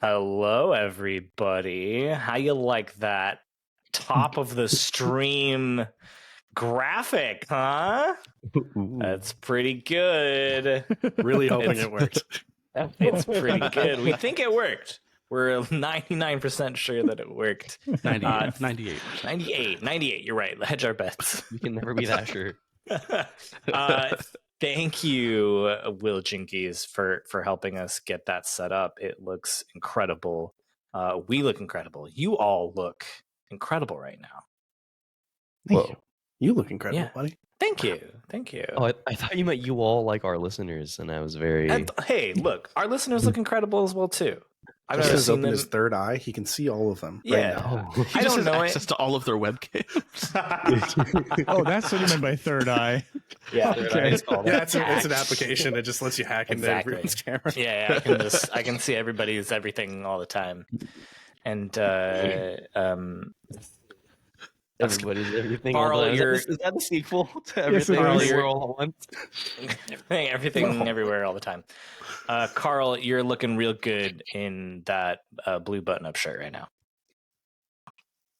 Hello, everybody. How you like that top of the stream graphic, huh? That's pretty good. Really hoping it worked. It's pretty good. We think it worked. We're 99% sure that it worked. 98. 98. You're right. Hedge our bets. We can never be that sure. Thank you, Will Jinkies, for helping us get that set up. It looks incredible. We look incredible. You all look incredible right now. Thank you. You look incredible, buddy. Thank you. Oh, I thought you meant you all like our listeners, and I was very... Hey, look, our listeners look incredible as well, too. I've never seen his third eye. He can see all of them right now. He just has access to all of their webcams. Oh, that's what you meant by third eye. Yeah, okay. It's an application. It just lets you hack into everyone's camera. Yeah, I can see everybody's everything all the time. And Everybody's everything. Carl, is that the sequel to Everything Everywhere All at Once? Everything everywhere all the time. Carl, you're looking real good in that blue button-up shirt right now.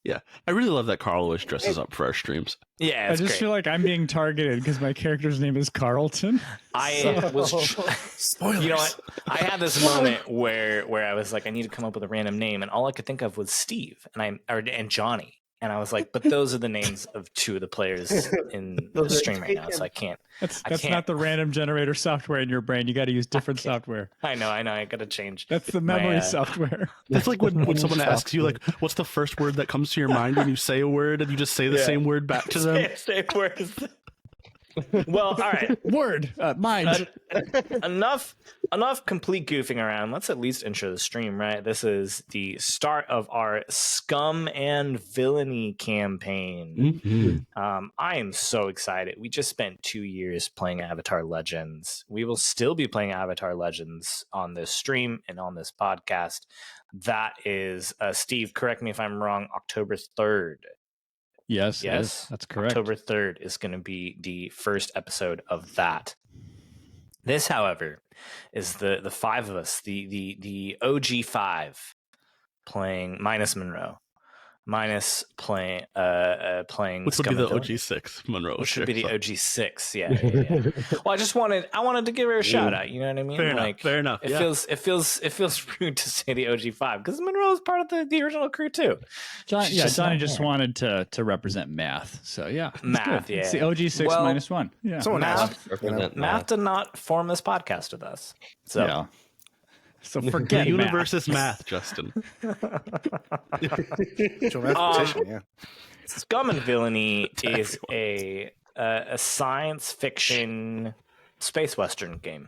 Yeah, I really love that Carl always dresses up for our streams. Yeah, I just feel like I'm being targeted because my character's name is Carlton. Spoilers. You know what? I had this moment where I was like, I need to come up with a random name, and all I could think of was Steve and Johnny. And I was like, but those are the names of two of the players in the stream right now, so I can't. That's not the random generator software in your brain. You got to use different software. I know. I got to change. That's the memory software. That's like when someone asks you, like, what's the first word that comes to your mind when you say a word, and you just say the same word back to them? Same words. Well, all right. Word. Mind. Enough complete goofing around. Let's at least intro the stream, right? This is the start of our Scum and Villainy campaign. Mm-hmm. I am so excited. We just spent 2 years playing Avatar Legends. We will still be playing Avatar Legends on this stream and on this podcast. That is, Steve, correct me if I'm wrong, October 3rd. Yes, that's correct. October 3rd is going to be the first episode of that. This, however, is the five of us, the OG 5, playing minus Monroe, minus playing which would Scum be the and OG 6 Monroe, which would be the OG 6. Yeah. Well, I wanted to give her a shout out. You know what I mean? Fair enough. It feels rude to say the OG 5 because Monroe is part of the original crew too. Johnny just wanted to represent math. So yeah, math. Good. Yeah, it's the OG 6 minus 1. Yeah, someone math did not form this podcast with us. So. Yeah. So forget the universe is math, Justin. Scum and Villainy is a science fiction space western game.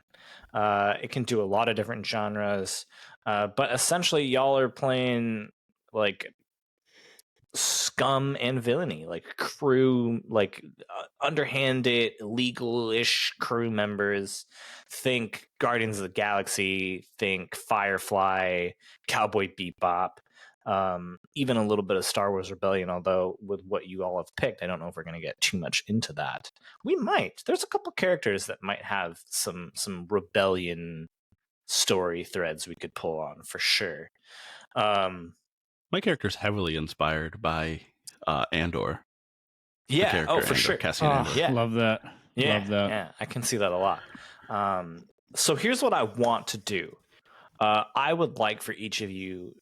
It can do a lot of different genres, but essentially y'all are playing like scum and villainy, like crew, like underhanded, illegal-ish crew members. Think Guardians of the Galaxy, think Firefly, Cowboy Bebop, even a little bit of Star Wars Rebellion, although with what you all have picked, I don't know if we're going to get too much into that. We might. There's a couple characters that might have some Rebellion story threads we could pull on for sure. My character's heavily inspired by Andor. Yeah, for Andor, sure. Andor. Yeah. Love that. Yeah, I can see that a lot. So here's what I want to do. I would like for each of you,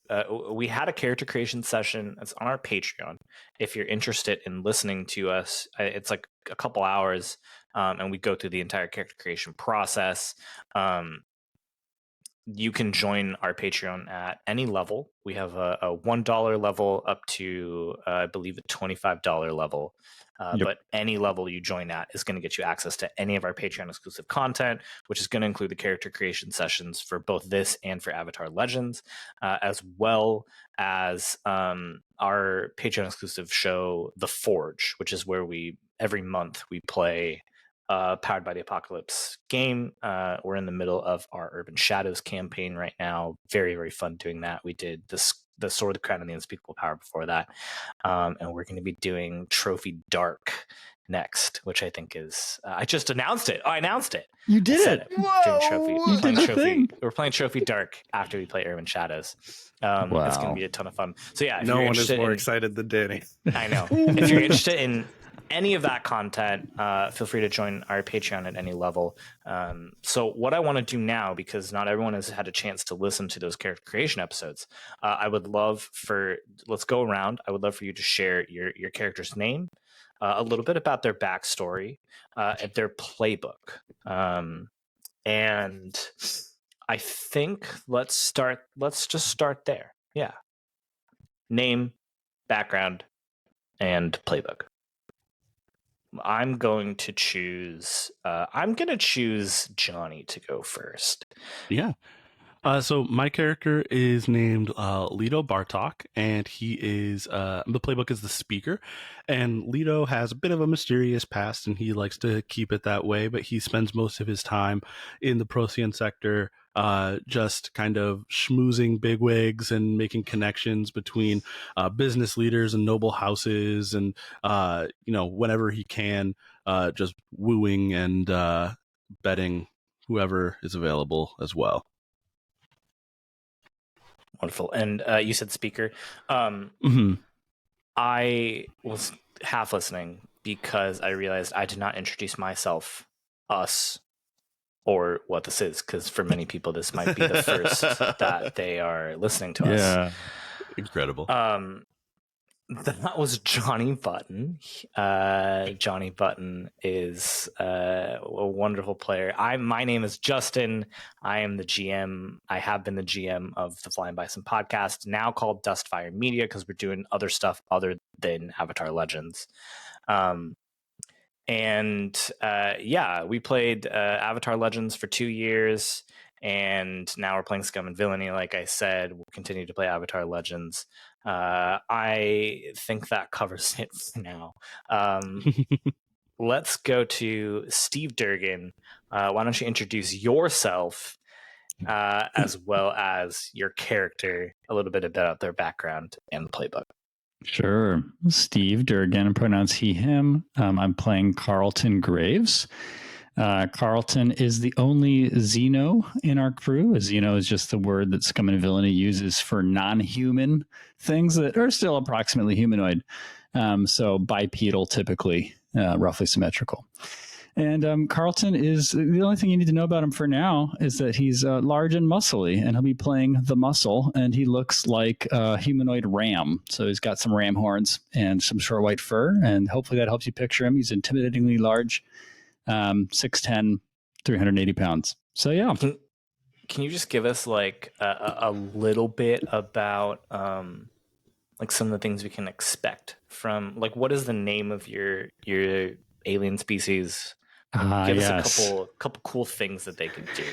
we had a character creation session. It's on our Patreon. If you're interested in listening to us, it's like a couple hours, and we go through the entire character creation process. You can join our Patreon at any level. We have a $1 level up to, I believe, a $25 level. But any level you join at is going to get you access to any of our Patreon exclusive content, which is going to include the character creation sessions for both this and for Avatar Legends, as well as our Patreon exclusive show, The Forge, which is where every month we play Powered by the Apocalypse game. We're in the middle of our Urban Shadows campaign right now. Very, very fun doing that. We did the Sword, the Crown, and the Unspeakable Power before that. And we're going to be doing Trophy Dark next, which I think is I just announced it. I announced it. You did it. During Trophy. You did the thing. We're playing Trophy Dark after we play Urban Shadows. It's going to be a ton of fun. So yeah, if no you're one is more in, excited than Danny. I know. If you're interested in any of that content, feel free to join our Patreon at any level. So what I want to do now, because not everyone has had a chance to listen to those character creation episodes, I would love let's go around. I would love for you to share your character's name, a little bit about their backstory, and their playbook. And I think let's just start there. Yeah. Name, background, and playbook. I'm going to choose Johnny to go first. Yeah. So my character is named Lido Bartok, and he is the playbook is the speaker. And Lido has a bit of a mysterious past, and he likes to keep it that way. But he spends most of his time in the Procyon sector, just kind of schmoozing bigwigs and making connections between business leaders and noble houses, and whenever he can, just wooing and betting whoever is available as well. Wonderful. And you said speaker. Mm-hmm. I was half listening because I realized I did not introduce myself, us, or what this is, because for many people this might be the first that they are listening to us. Yeah. Incredible. That was Johnny Button. Johnny Button is a wonderful player. My name is Justin. I am the GM. I have been the GM of the Flying Bison podcast, now called Dustfire Media, because we're doing other stuff other than Avatar Legends. We played Avatar Legends for 2 years, and now we're playing Scum and Villainy. Like I said, we'll continue to play Avatar Legends. I think that covers it for now. Let's go to Steve Durgan. Why don't you introduce yourself as well as your character, a little bit about their background and the playbook. Sure. Steve Durgan, pronouns he, him. I'm playing Carlton Graves. Carlton is the only Xeno in our crew. A Xeno is just the word that Scum and Villainy uses for non-human things that are still approximately humanoid. So bipedal, typically, roughly symmetrical. And Carlton is, the only thing you need to know about him for now is that he's large and muscly, and he'll be playing the muscle, and he looks like a humanoid ram. So he's got some ram horns and some short white fur, and hopefully that helps you picture him. He's intimidatingly large. 6'10", 380 pounds. So yeah. Can you just give us like a little bit about like some of the things we can expect from, like, what is the name of your alien species? Give us a couple cool things that they could do.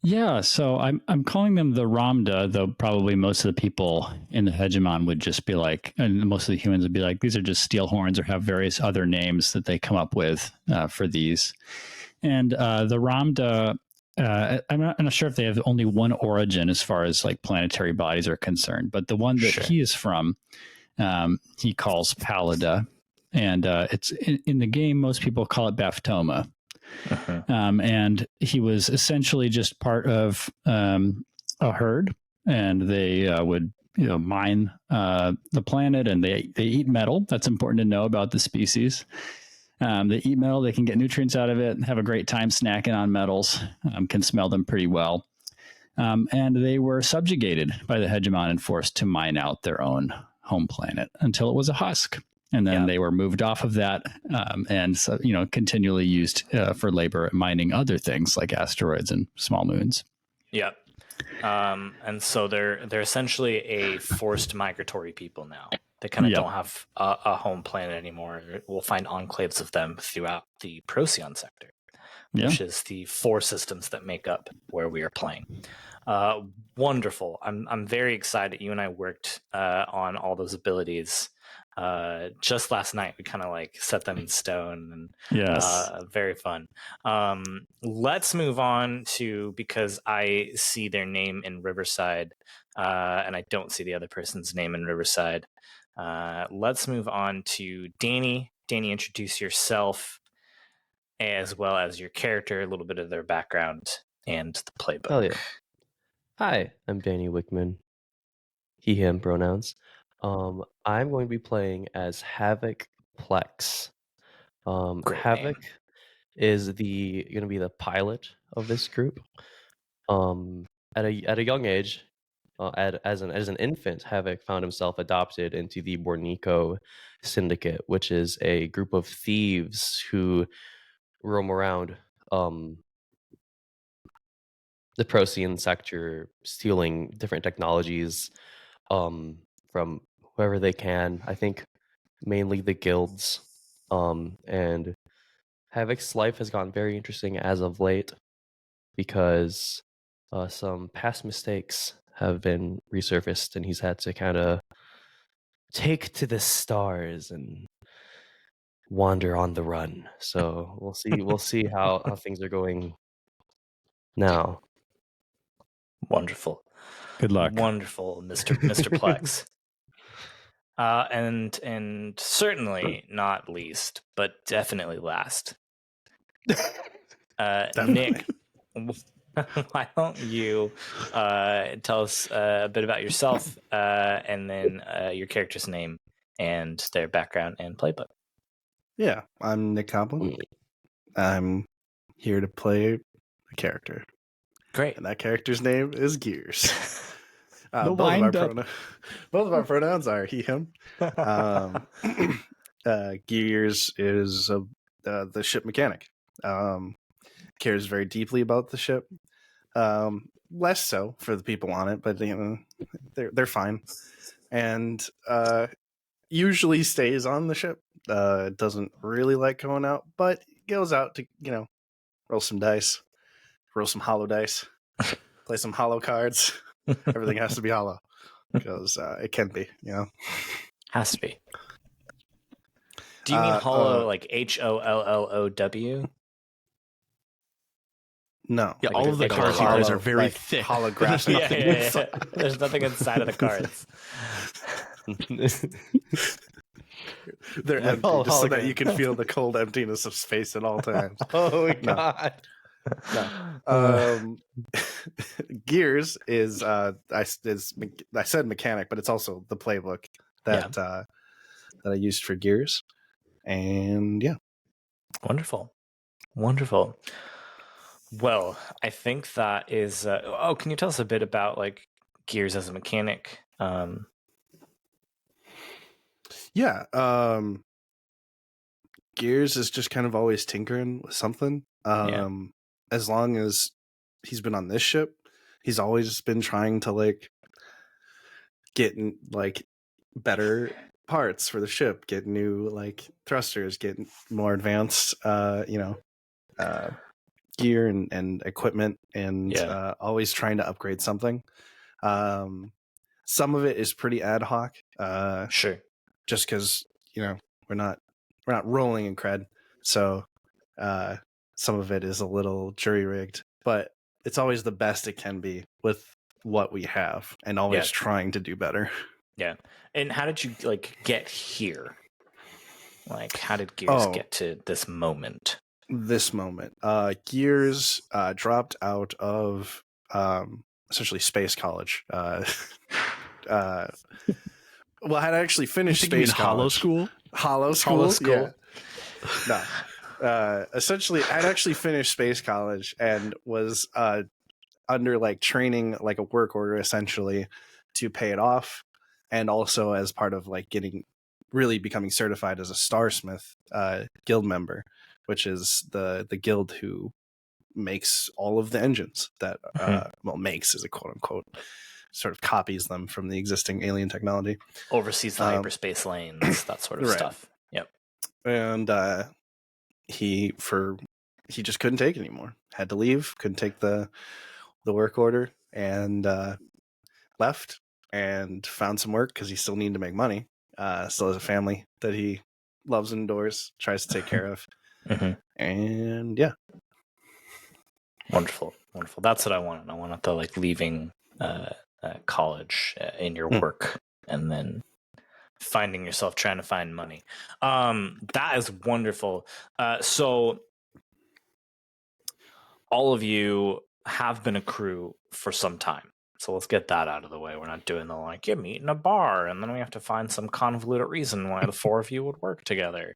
Yeah, so I'm calling them the Ramda, though probably most of the people in the Hegemon would just be like, and most of the humans would be like, these are just steel horns, or have various other names that they come up with for these. And the Ramda, I'm not sure if they have only one origin as far as like planetary bodies are concerned, but the one that he is from, he calls Pallida, and it's in the game, most people call it Baftoma. Uh-huh. And he was essentially just part of a herd, and they would mine the planet, and they eat metal. That's important to know about the species. They eat metal, they can get nutrients out of it, and have a great time snacking on metals, can smell them pretty well. And they were subjugated by the Hegemon and forced to mine out their own home planet until it was a husk. And then they were moved off of that, and so, continually used for labor at mining other things like asteroids and small moons. Yeah, and so they're essentially a forced migratory people now. They kind of don't have a home planet anymore. We'll find enclaves of them throughout the Procyon sector, which is the 4 systems that make up where we are playing. Wonderful. I'm very excited. You and I worked on all those abilities. Just last night we kind of like set them in stone, and very fun. Let's move on to, because I see their name in Riverside, and I don't see the other person's name in Riverside. Let's move on to Danny Danny introduce yourself as well as your character, a little bit of their background, and the playbook. Hell yeah. Hi, I'm Danny Wickman. He, him pronouns. I'm going to be playing as Havoc Plex. Great Havoc name. is going to be the pilot of this group. At a young age, as an infant, Havoc found himself adopted into the Bornico Syndicate, which is a group of thieves who roam around the Procyon sector, stealing different technologies from whoever they can. I think mainly the guilds. And Havoc's life has gotten very interesting as of late because some past mistakes have been resurfaced, and he's had to kind of take to the stars and wander on the run. So we'll see how things are going now. Wonderful. Good luck. Wonderful, Mr. Plex. And certainly not least, but definitely last. Nick, why don't you tell us a bit about yourself and then your character's name and their background and playbook? Yeah, I'm Nick Coplin. I'm here to play a character. Great. And that character's name is Gears. The both of our pronouns are he, him. Gears is the ship mechanic. Cares very deeply about the ship. Less so for the people on it, but they're fine. And usually stays on the ship. Doesn't really like going out, but goes out to roll some dice, roll some hollow dice, play some hollow cards. Everything has to be hollow because it can be, Has to be. Do you mean hollow like HOLLOW? No. Yeah, like all of the like cards he hollow, plays are very like thick. holographic. Yeah. There's nothing inside of the cards. They're empty, just so that you can feel the cold emptiness of space at all times. Oh my god. No. Gears is I said mechanic, but it's also the playbook that I used for Gears. And yeah. Wonderful. Well, I think that is can you tell us a bit about like Gears as a mechanic? Yeah. Gears is just kind of always tinkering with something. As long as he's been on this ship, he's always been trying to like get like better parts for the ship, get new like thrusters, get more advanced gear and equipment, and always trying to upgrade something. Some of it is pretty ad hoc. Sure. Just because we're not rolling in cred, so some of it is a little jury rigged, but it's always the best it can be with what we have, and always trying to do better. Yeah. And how did you like get here? Like, how did Gears get to this moment? Gears dropped out of essentially space college. Well, I had actually finished space college. Hollow school. Yeah. No. Essentially, I'd actually finished space college and was under like training, like a work order, essentially, to pay it off, and also as part of like becoming certified as a Starsmith guild member, which is the guild who makes all of the engines that makes is a quote unquote, sort of copies them from the existing alien technology, oversees the hyperspace lanes, that sort of stuff. Yep. And he just couldn't take it anymore, had to leave, couldn't take the work order, and left and found some work because he still needed to make money. Still has a family that he loves and adores, tries to take care of. And yeah. Wonderful. That's what I wanted. I wanted the like leaving college in your work, and then finding yourself trying to find money. That is wonderful. So all of you have been a crew for some time. So let's get that out of the way. We're not doing the like, you meet in a bar, and then we have to find some convoluted reason why the four of you would work together.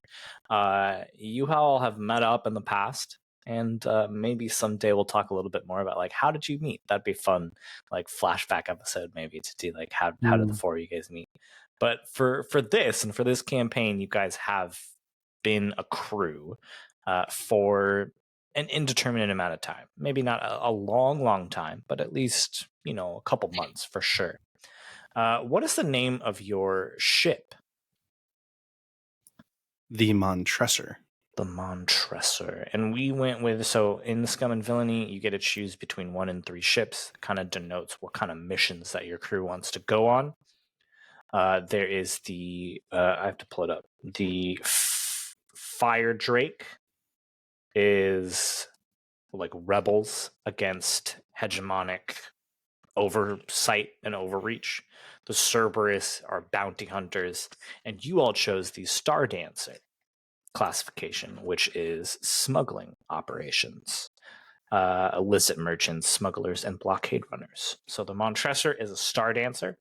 You all have met up in the past, and maybe someday we'll talk a little bit more about like how did you meet? That'd be fun, like flashback episode maybe to do like how did the four of you guys meet? But for this and for this campaign, you guys have been a crew for an indeterminate amount of time. Maybe not a long time, but at least, a couple months for sure. What is the name of your ship? The Montressor. The Montressor. And we went with, so in the Scum and Villainy, you get to choose between 1 and 3 ships. It kind of denotes what kind of missions that your crew wants to go on. There is the, I have to pull it up. The Fire Drake is like rebels against hegemonic oversight and overreach. The Cerberus are bounty hunters, and you all chose the Star Dancer classification, which is smuggling operations, illicit merchants, smugglers, and blockade runners. So the Montressor is a Star Dancer,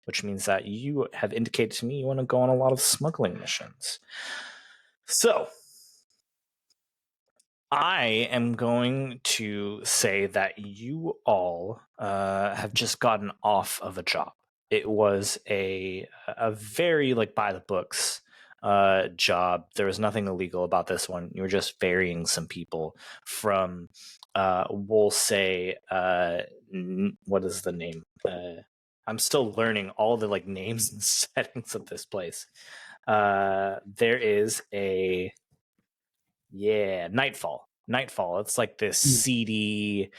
which means that you have indicated to me you want to go on a lot of smuggling missions. So I am going to say that you all have just gotten off of a job. It was a very like by the books job. There was nothing illegal about this one. You were just ferrying some people from, we'll say, what is the name? I'm still learning all the like names and settings of this place. There is a Nightfall. It's like this seedy,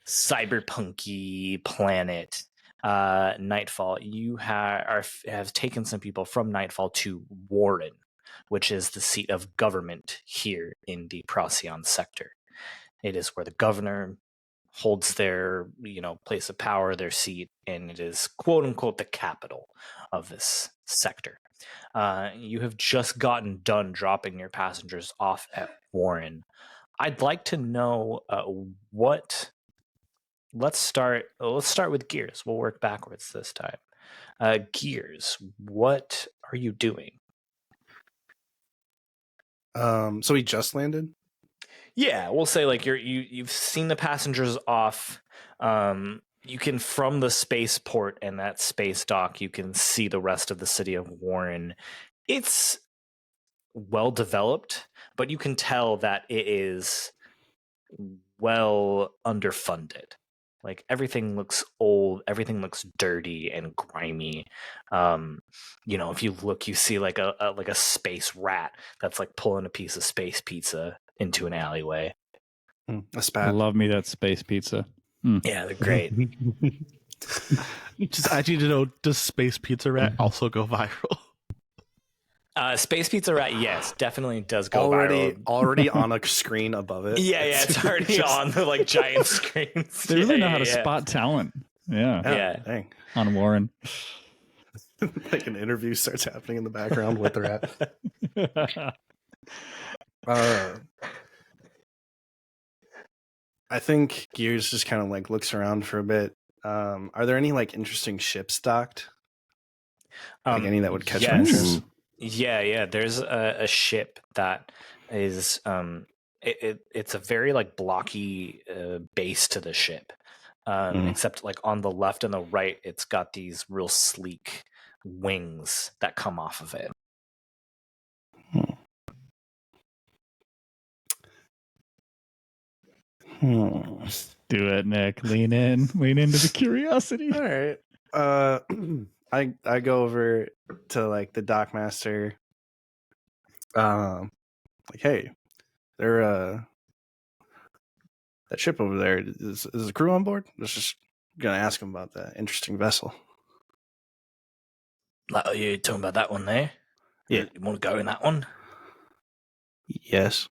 cyberpunky planet. Nightfall. You have taken some people from Nightfall to Warren, which is the seat of government here in the Procyon sector. It is where the governor holds their place of power, their seat, and it is quote unquote the capital of this sector. You have just gotten done dropping your passengers off at Warren. I'd like to know what. Let's start with Gears. We'll work backwards this time. Gears, what are you doing? So he just landed? Yeah, we'll say like you've seen the passengers off. You can, from the spaceport and that space dock, you can see the rest of the city of Warren. It's well developed, but you can tell that it is well underfunded. Like everything looks old, everything looks dirty and grimy. If you look, you see like a space rat that's like pulling a piece of space pizza into an alleyway. A spat. I love me that space pizza. Yeah, they're great. Just I need to know, does Space Pizza Rat also go viral? Space Pizza Rat, yes, definitely does go viral. Already on a screen above it. Yeah, it's already on the like giant screens. They really know how to spot talent. Yeah. Dang. On Warren. Like an interview starts happening in the background with the rat. I think Gears just kind of like looks around for a bit. Are there any like interesting ships docked? Like any that would catch my interest? Yeah. There's a ship that is it's a very like blocky base to the ship. Except like on the left and the right, it's got these real sleek wings that come off of it. Do it, Nick. Lean into the curiosity. All right. I go over to like the dockmaster. Like, hey, they're that ship over there. Is the crew on board? I was just gonna ask him about that interesting vessel. Like, are you talking about that one there? Yeah. You want to go in that one? Yes.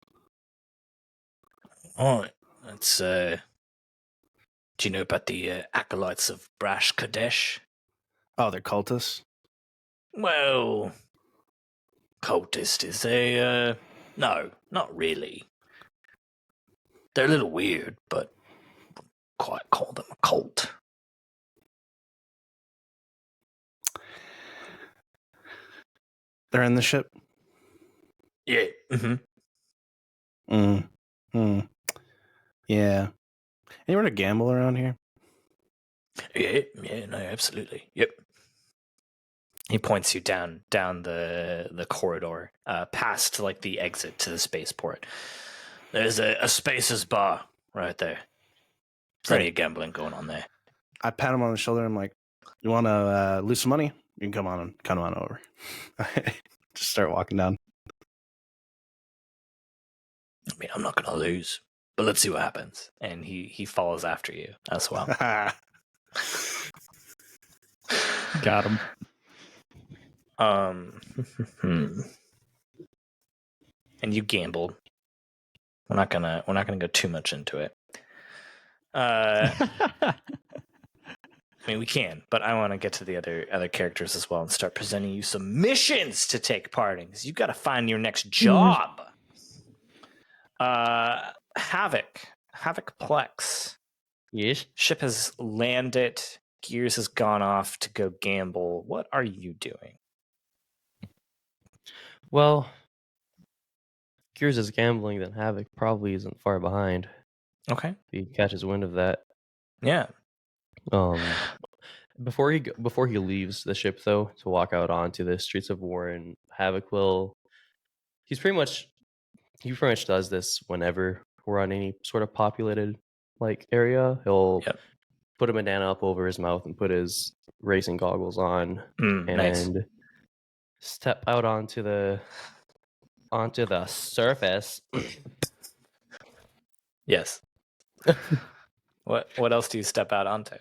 All right. That's do you know about the acolytes of Brash Kadesh? Oh, they're cultists. Well, cultist is a no, not really. They're a little weird, but quite call them a cult. They're in the ship. Yeah. Yeah. Anywhere to gamble around here? Yeah, no, absolutely. Yep. He points you down the corridor, past like the exit to the spaceport. There's a Spaces bar right there. Plenty of gambling going on there. I pat him on the shoulder. I'm like, "You want to lose some money? You can come on over." Just start walking down. I mean, I'm not gonna lose, but let's see what happens. And he follows after you as well. Got him. And you gambled. We're not gonna go too much into it. I mean, we can, but I want to get to the other characters as well and start presenting you some missions to take part in, because you got to find your next job. Havoc Plex. Yes. Ship has landed. Gears has gone off to go gamble. What are you doing? Well, Gears is gambling, then Havoc probably isn't far behind. Okay. If he catches wind of that. Yeah. Before he leaves the ship though to walk out onto the streets of Warren, Havoc he pretty much does this whenever we're on any sort of populated like area. He'll put a bandana up over his mouth and put his racing goggles on and nice. step out onto the surface. Yes. What else do you step out onto?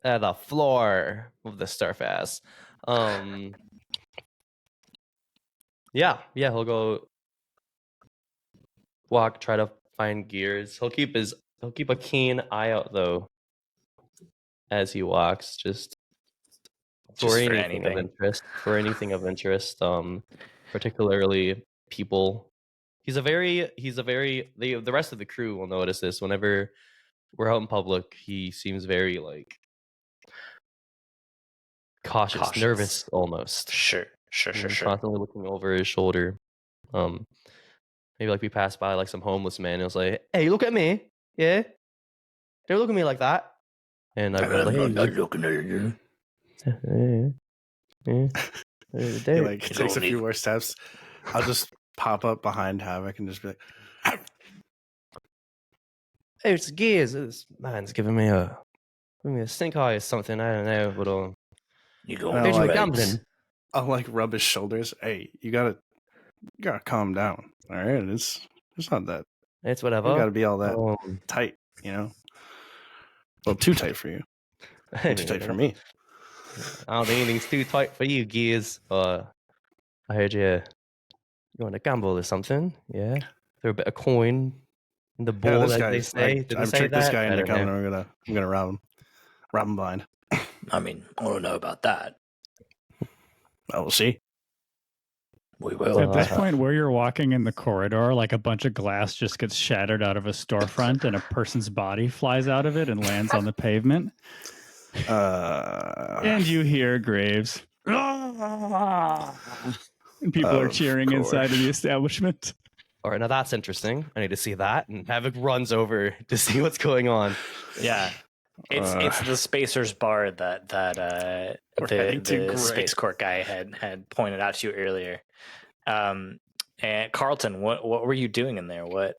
The floor of the surface. Yeah, he'll go walk, try to find Gears. He'll keep a keen eye out though as he walks, just for anything of interest. Particularly people. The rest of the crew will notice this whenever we're out in public. He seems very like cautious, nervous almost. Sure. Constantly looking over his shoulder. Maybe like we passed by like some homeless man and was like, "Hey, look at me, yeah, don't look at me like that." And I'm like, "Hey, not looking at you." He like takes a few more steps. I'll just pop up behind Havoc and just be like, "Hey, it's Gears. This man's giving me a stink eye or something. I don't know, but you go gambling." I'll like rub his shoulders. Hey, you gotta calm down. All right, it's not that. It's whatever. You gotta be all that tight, you know. Well, too tight for you. Too tight for me. I don't think anything's too tight for you, Gears. I heard you want to gamble or something. Yeah, throw a bit of coin in the ball, like they say. I've tricked this guy into coming. I'm gonna rob him blind. I mean, I don't know about that. Well, we'll see. We will. At this point, where you're walking in the corridor, like a bunch of glass just gets shattered out of a storefront, and a person's body flies out of it and lands on the pavement. And you hear Graves. And people are cheering inside of the establishment. All right, now that's interesting. I need to see that. And Havoc runs over to see what's going on. Yeah. It's the Spacers bar that the Space Court guy had pointed out to you earlier. And Carlton, what were you doing in there? What?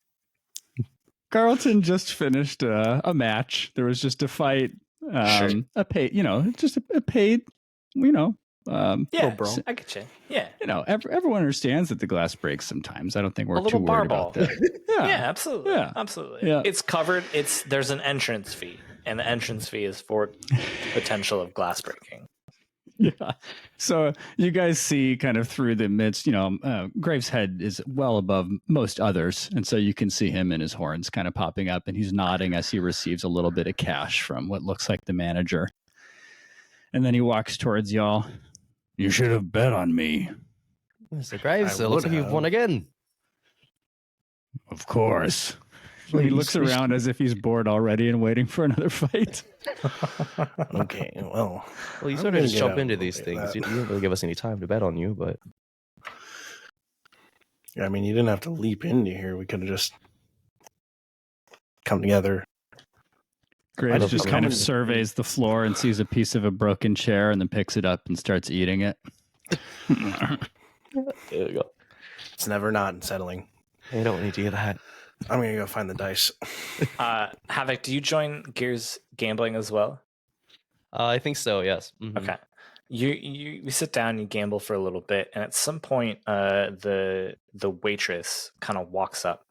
Carlton just finished a match. There was just a fight. A paid, just a paid, yeah, bro. I get you. Yeah, everyone understands that the glass breaks sometimes. I don't think we're too worried about that. Absolutely. Yeah, absolutely. Yeah. It's covered. There's an entrance fee, and the entrance fee is for the potential of glass breaking. Yeah. So you guys see kind of through the midst, Graves' head is well above most others. And so you can see him and his horns kind of popping up, and he's nodding as he receives a little bit of cash from what looks like the manager. And then he walks towards y'all. You should have bet on me. Mr. Graves, I it looks would like you've have. won again. Of course. Well, He you looks switched- around as if he's bored already and waiting for another fight. Okay, well. Well, you I'm sort of gonna just get jump out into of the these way of things. that. You didn't really give us any time to bet on you, but I mean, you didn't have to leap into here. We could have just come together. Graves don't just know. kind of Coming- surveys the floor and sees a piece of a broken chair and then picks it up and starts eating it. there you go. It's never not unsettling. You don't need to hear that. I'm gonna go find the dice. Havoc, do you join Gears gambling as well? I think so. Yes. Mhm. Okay. You sit down, you gamble for a little bit, and at some point, the waitress kind of walks up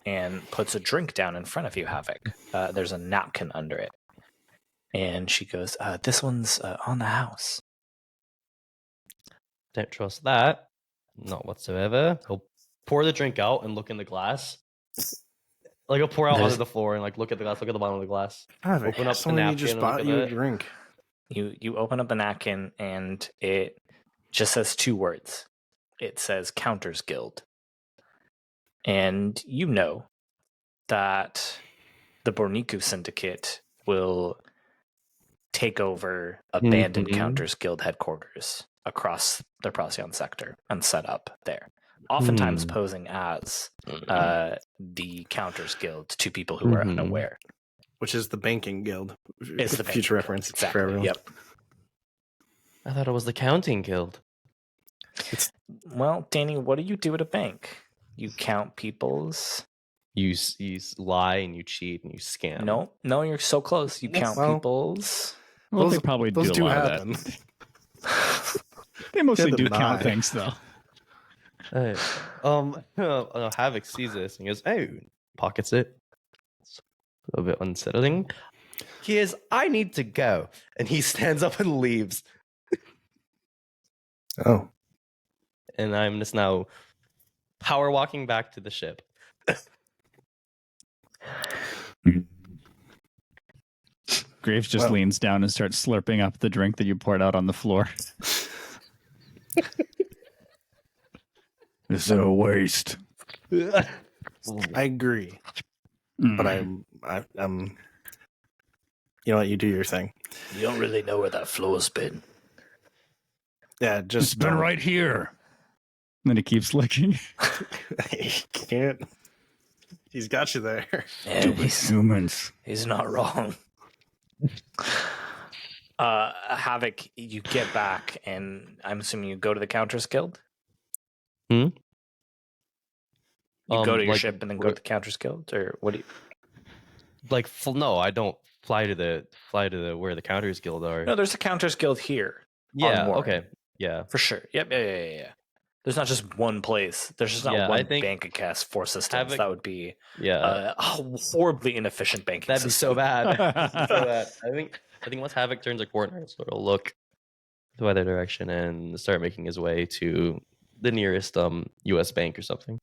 and puts a drink down in front of you, Havoc. There's a napkin under it, and she goes, "This one's on the house." Don't trust that. Not whatsoever. He'll pour the drink out and look in the glass. Like he'll pour out There's- onto the floor and like look at the glass, look at the bottom of the glass. Havoc, Open up the somebody just napkin and bought look you at a it. drink. You open up the napkin, and it just says two words. It says Counters Guild, and you know that the Borniku Syndicate will take over abandoned Mhm. Counters Guild headquarters across the Procyon sector and set up there, oftentimes posing as the Counters Guild to people who are Mhm. unaware. Which is the banking guild. It's the future banking guild, reference exactly. for everyone. Yep. I thought it was the counting guild. Well, Danny, what do you do at a bank? You count people's. You lie and you cheat and you scam. No, you're so close. You count Well, people's. Well, Those- they probably Those do a do lot happen. of that. They mostly Good do to count lie. things, though. Havoc sees this and goes, "Oh," pockets it. It's a bit unsettling. Here's, I need to go, and he stands up and leaves. Oh, And I'm just now power walking back to the ship. Graves just Well- leans down and starts slurping up the drink that you poured out on the floor. It's a waste. I agree, but Mm. I'm. You know what? You do your thing. You don't really know where that floor's been. Yeah, It's just been don't. right here. And then he keeps licking. He can't. He's got you there. And Humans. he's not wrong. Havoc, you get back, and I'm assuming you go to the Counters Guild. Hmm? You go to your Like, ship and then go to the Counters Guild, or what do you? Like, no, I don't fly to the where the counters guild are. No, there's a Counters Guild here. Yeah. Warren. Okay. Yeah. For sure. Yep. Yeah. There's not just one place. There's just not Yeah, I one think bank across four systems. Havoc- That would be Yeah. a horribly inefficient banking That'd be so system. bad. So bad. I think once Havoc turns a corner, so it'll look the other direction and start making his way to the nearest U.S. bank or something.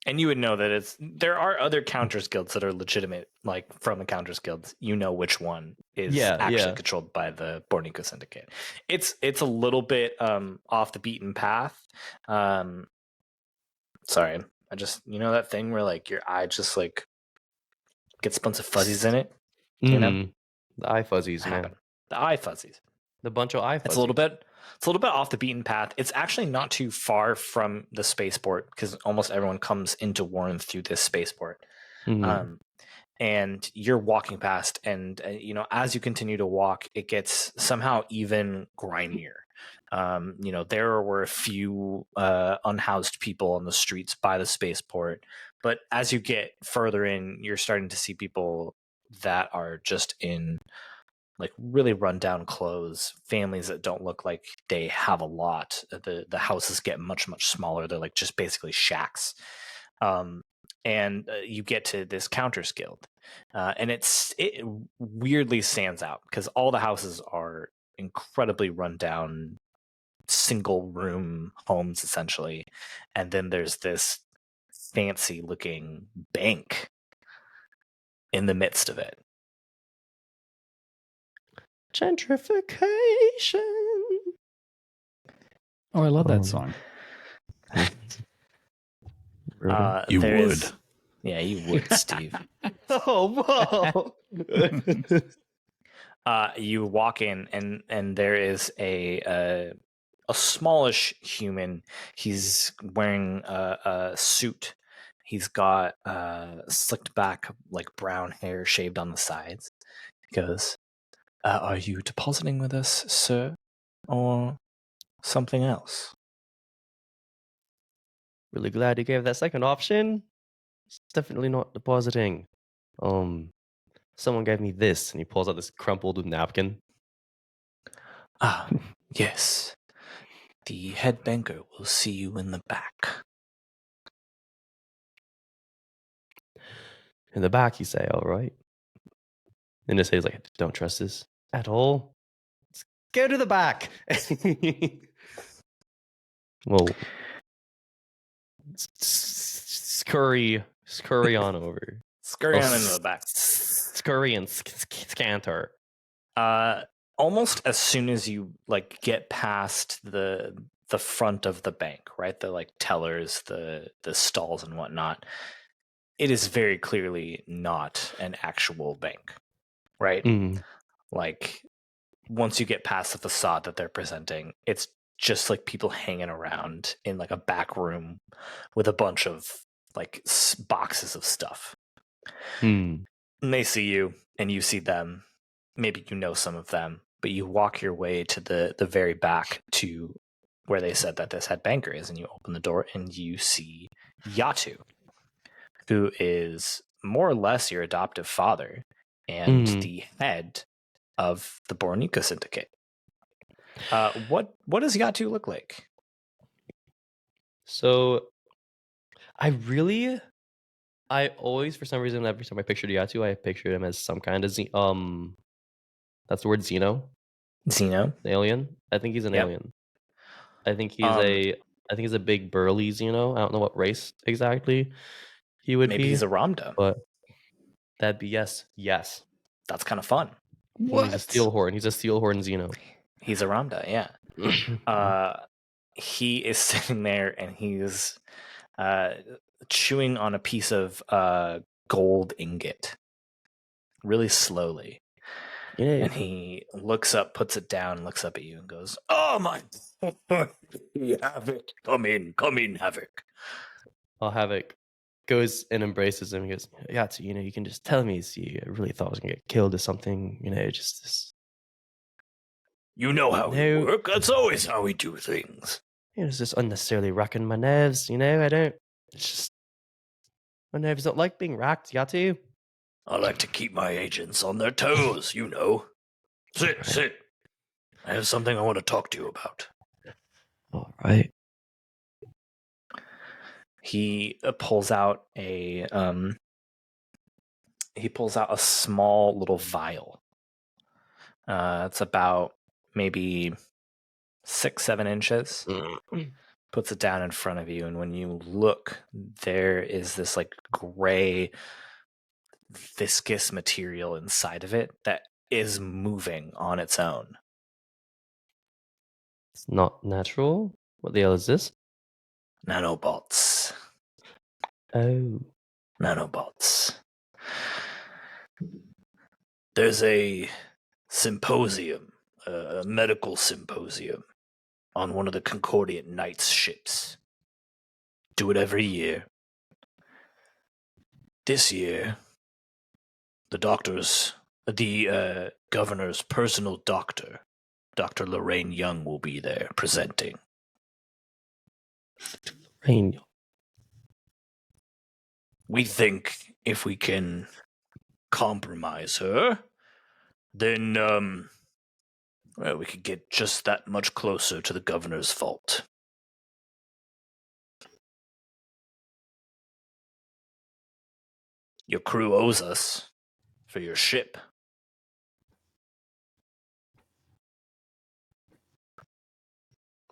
And you would know that there are other Counters Guilds that are legitimate, like from the Counters Guilds. You know which one is actually controlled by the Bornico Syndicate. It's a little bit off the beaten path. Sorry, I just that thing where like your eye just like gets a bunch of fuzzies in it. You know? The eye fuzzies, man. Happen. The eye fuzzies. The bunch of eye fuzzies. It's a little bit off the beaten path. It's actually not too far from the spaceport because almost everyone comes into Warren through this spaceport. Mhm. And you're walking past, and as you continue to walk, it gets somehow even grimier. There were a few unhoused people on the streets by the spaceport, but as you get further in, you're starting to see people that are just in like really rundown clothes, families that don't look like they have a lot. The houses get much smaller. They're like just basically shacks. And you get to this Counters Guild, and it weirdly stands out because all the houses are incredibly rundown, single room homes essentially, and then there's this fancy looking bank in the midst of it. Gentrification. Oh, I love that song. You there would. is- yeah, you would, Steve. Oh, whoa! You walk in, and there is a smallish human. He's wearing a suit. He's got slicked back, like brown hair shaved on the sides. He goes, "Are you depositing with us, sir, or something else?" Really glad you gave that second option. It's definitely not depositing. Someone gave me this, and he pulls out this crumpled napkin. Ah, yes. The head banker will see you in the back. In the back, you say, all right. And it says, like, don't trust this at all. Let's go to the back. Well, scurry on over. Scurry on into the back. Scurry and scanter. Almost as soon as you like get past the front of the bank, right? The like tellers, the stalls and whatnot. It is very clearly not an actual bank, right? Mm. Like once you get past the facade that they're presenting, it's just like people hanging around in like a back room with a bunch of like boxes of stuff. Mm. And they see you and you see them. Maybe you know some of them, but you walk your way to the very back to where they said that this head banker is, and you open the door and you see Yatu, who is more or less your adoptive father and the head of the Bornica Syndicate. What does Yatu look like? So, I always, for some reason, every time I pictured Yatu, I pictured him as some kind of that's the word Xeno. Xeno? An alien. I think he's an Yep. alien. I think he's a big burly Xeno. I don't know what race exactly he would Maybe be. he's a Ramda. But that'd be yes. That's kind of fun. What? He's a steel horn. He's a steel horn Xeno. He's a Ramda, yeah. He is sitting there and he's chewing on a piece of gold ingot really slowly. Yeah. And he looks up, puts it down, looks up at you and goes, "Oh my Havoc, come in, Havoc." Havoc goes and embraces him. He goes, Yatu, you can just tell me. See, I really thought I was gonna get killed or something. Just this. You know how we work. That's always how we do things. It's just unnecessarily racking my nerves. I don't. It's just my nerves don't like being racked. Yatu. I like to keep my agents on their toes. Sit. I have something I want to talk to you about. All right. He pulls out a small little vial. It's about maybe 6-7 inches. Puts it down in front of you, and when you look, there is this like gray viscous material inside of it that is moving on its own. It's not natural. What the hell is this? Nanobots. Oh. Nanobots. There's a symposium, a medical symposium, on one of the Concordiant Knights ships. Do it every year. This year, the governor's personal doctor, Dr. Lorraine Young, will be there presenting. Lorraine. We think if we can compromise her, then, we could get just that much closer to the governor's vault. Your crew owes us for your ship.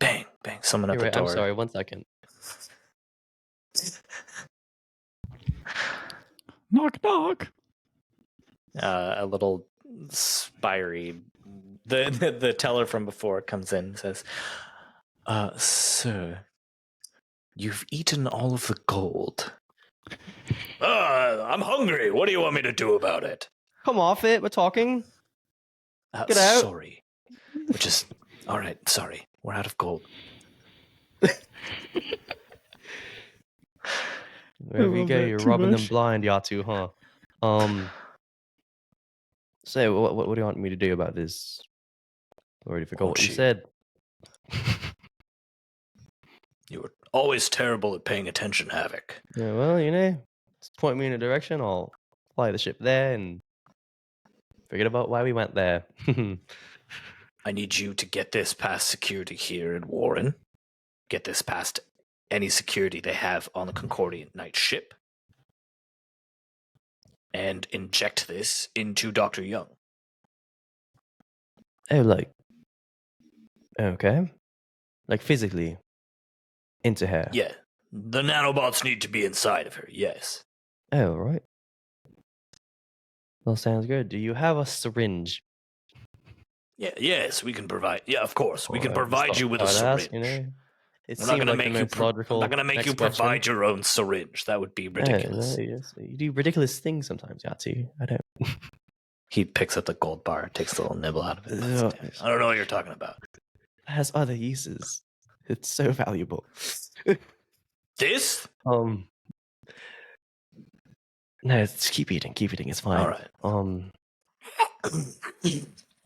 Bang, bang, someone at the door. I'm sorry, 1 second. Knock, knock. A little spiry. The teller from before comes in and says, Sir, you've eaten all of the gold. I'm hungry. What do you want me to do about it? Come off it. We're talking. Get out. Sorry. We're just... All right, sorry. We're out of gold. Wherever you go, you're robbing them blind, Yatu, huh? So, what do you want me to do about this? Already forgot what you said. You were always terrible at paying attention, Havoc. Yeah, well, just point me in a direction. I'll fly the ship there and forget about why we went there. I need you to get this past security here in Warren. Get this past any security they have on the Concordian Knight ship. And inject this into Dr. Young. Oh, okay. Like physically into her. Yeah. The nanobots need to be inside of her, yes. Oh, right. Well, sounds good. Do you have a syringe? Yeah, yes, we can provide. Yeah, of course. We can Well, provide you with a I'd syringe. ask, It I'm not seemed going like the most to logical make you next question. provide your own syringe. That would be ridiculous. Yes. You do ridiculous things sometimes, Yatu. I don't. He picks up the gold bar, takes a little nibble out of it. Ugh. I don't know what you're talking about. It has other uses. It's so valuable. This? No, keep eating. Keep eating. It's fine. All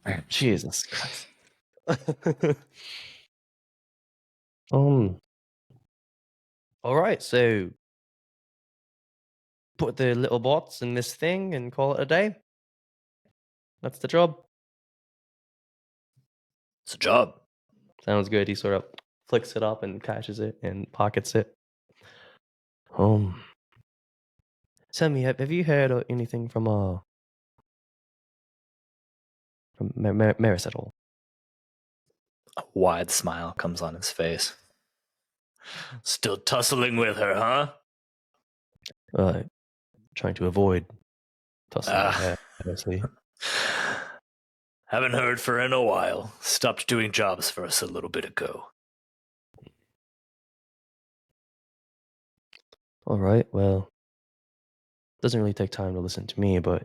right. Jesus Christ. All right. So, put the little bots in this thing and call it a day. That's the job. It's a job. Sounds good. He sort of flicks it up and catches it and pockets it. Tell me, have you heard anything from Maris at all? A wide smile comes on his face. Still tussling with her, huh? Trying to avoid tussling with her, honestly. Haven't heard for in a while. Stopped doing jobs for us a little bit ago. All right, well, doesn't really take time to listen to me, but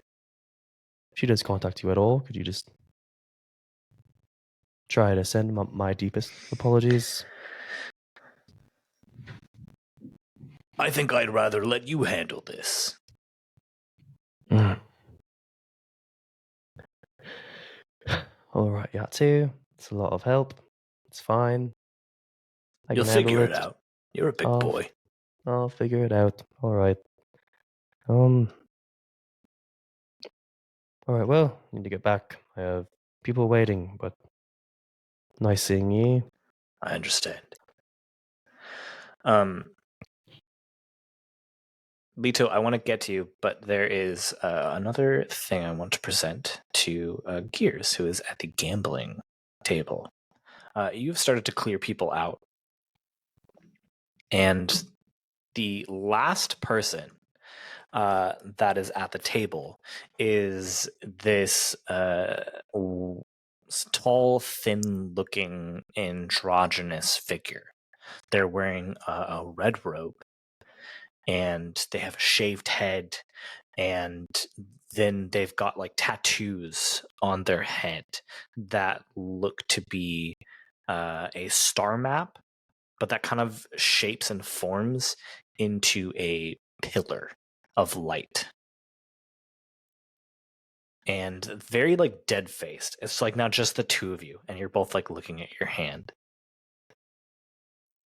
if she does contact you at all, could you just try to send my deepest apologies? I think I'd rather let you handle this. All right, Yatu. It's a lot of help. It's fine. You'll figure it out. You're a big boy. I'll figure it out. All right. All right, well, I need to get back. I have people waiting, but nice seeing you. I understand. Bento, I want to get to you, but there is another thing I want to present to Gears, who is at the gambling table. You've started to clear people out. And the last person that is at the table is this tall, thin-looking, androgynous figure. They're wearing a red robe, and they have a shaved head, and then they've got like tattoos on their head that look to be a star map, but that kind of shapes and forms into a pillar of light. And very like dead-faced. It's like now just the two of you, and you're both like looking at your hand.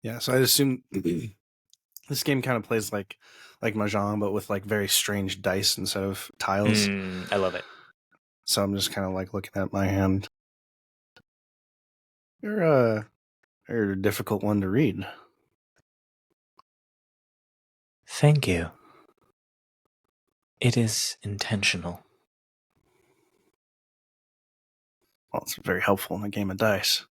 Yeah, so I assume this game kind of plays like Mahjong, but with like very strange dice instead of tiles. I love it. So I'm just kind of like looking at my hand. You're a difficult one to read. Thank you. It is intentional. Well, it's very helpful in a game of dice.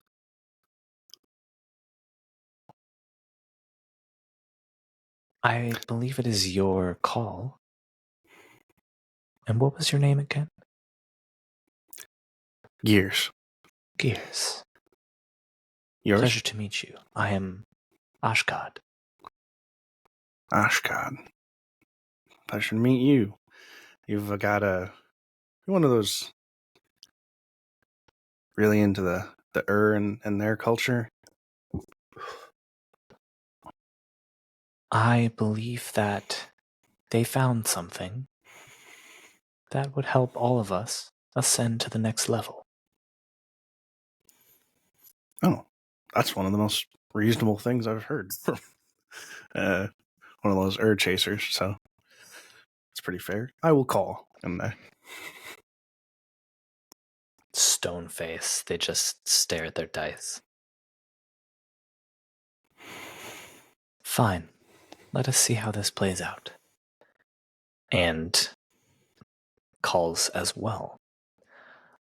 I believe it is your call. And what was your name again? Gears. Gears. Yours? Pleasure to meet you. I am Ashkad. Ashkad. Pleasure to meet you. You've got you're one of those really into the and their culture. I believe that they found something that would help all of us ascend to the next level. Oh, that's one of the most reasonable things I've heard from one of those chasers. So it's pretty fair. I will call and Stone face. They just stare at their dice. Fine. Let us see how this plays out. And calls as well.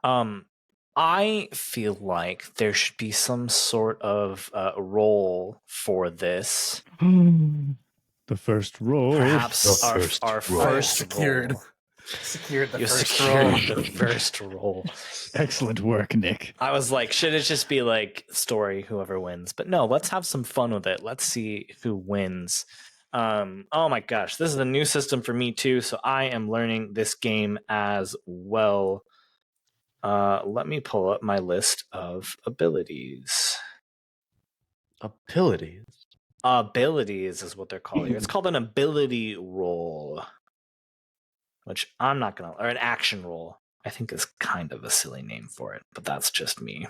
I feel like there should be some sort of role for this. The first roll. Perhaps our first secured. roll. Secured the You first secured roll. the first roll. Excellent work, Nick. I was like, should it just be like story, whoever wins? But no, let's have some fun with it. Let's see who wins. Oh my gosh, this is a new system for me too, so I am learning this game as well. Let me pull up my list of abilities. Abilities. Abilities is what they're called here. It's called an ability roll, which I'm not gonna, or an action roll. I think is kind of a silly name for it, but that's just me.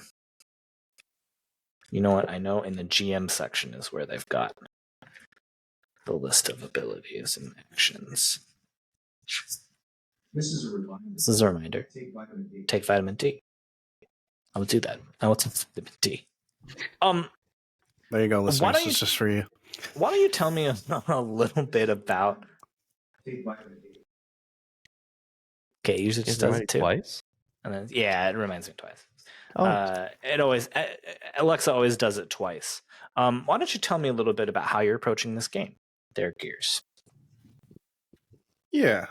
You know what? I know in the GM section is where they've got the list of abilities and actions. This is a reminder. This is a reminder. Take vitamin D. Take vitamin D. I would do that. I would take vitamin D. There you go, listeners. don't you- It's just for you. Why don't you tell me a little bit about? Take vitamin D. Okay, it usually just Is it does right it too. twice? And then, yeah, it reminds me twice. Oh, It always Alexa always does it twice. Why don't you tell me a little bit about how you're approaching this game? There, Gears. Yeah.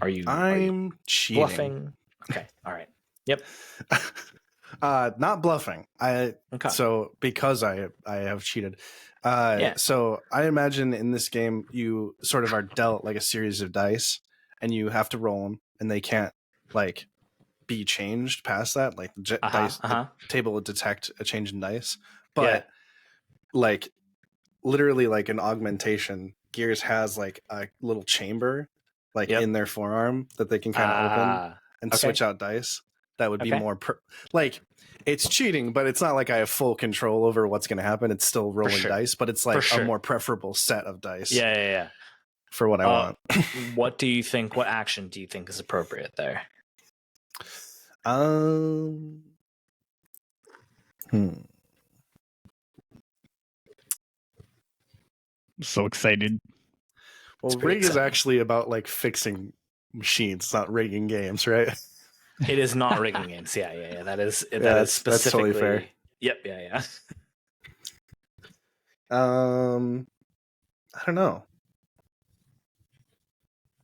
Are you I'm cheating. bluffing? Okay, all right. Yep. Not bluffing. Okay. So because I have cheated. Yeah. So I imagine in this game you sort of are dealt like a series of dice, and you have to roll them, and they can't like be changed past that. Like the dice the table will detect a change in dice, but like literally like an augmentation. Gears has like a little chamber like in their forearm that they can kind of open and switch out dice. That would be more like it's cheating, but it's not like I have full control over what's going to happen. It's still rolling dice, but it's like a more preferable set of dice. Yeah. For what I want. What do you think? What action do you think is appropriate there? So excited. Well, rig is actually about like fixing machines. It's not rigging games, right? It is not rigging games. Yeah. That is specifically. That's totally fair. Yep. Yeah. I don't know.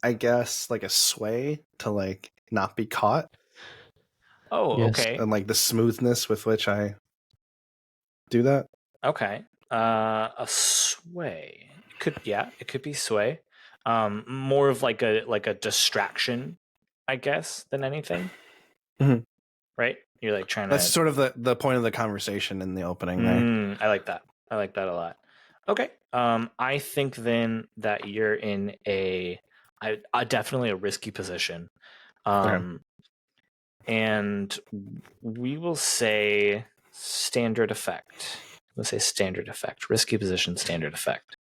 I guess like a sway to like not be caught. Oh, Yes. okay. And like the smoothness with which I do that. Okay. A sway. It could be sway. More of like a distraction, I guess, than anything. Mhm. Right? You're like trying That's to. sort of the point of the conversation in the opening there. I like that. I like that a lot. Okay. I think then that you're in a definitely a risky position. And we will say standard effect. We'll say standard effect. Risky position, standard effect.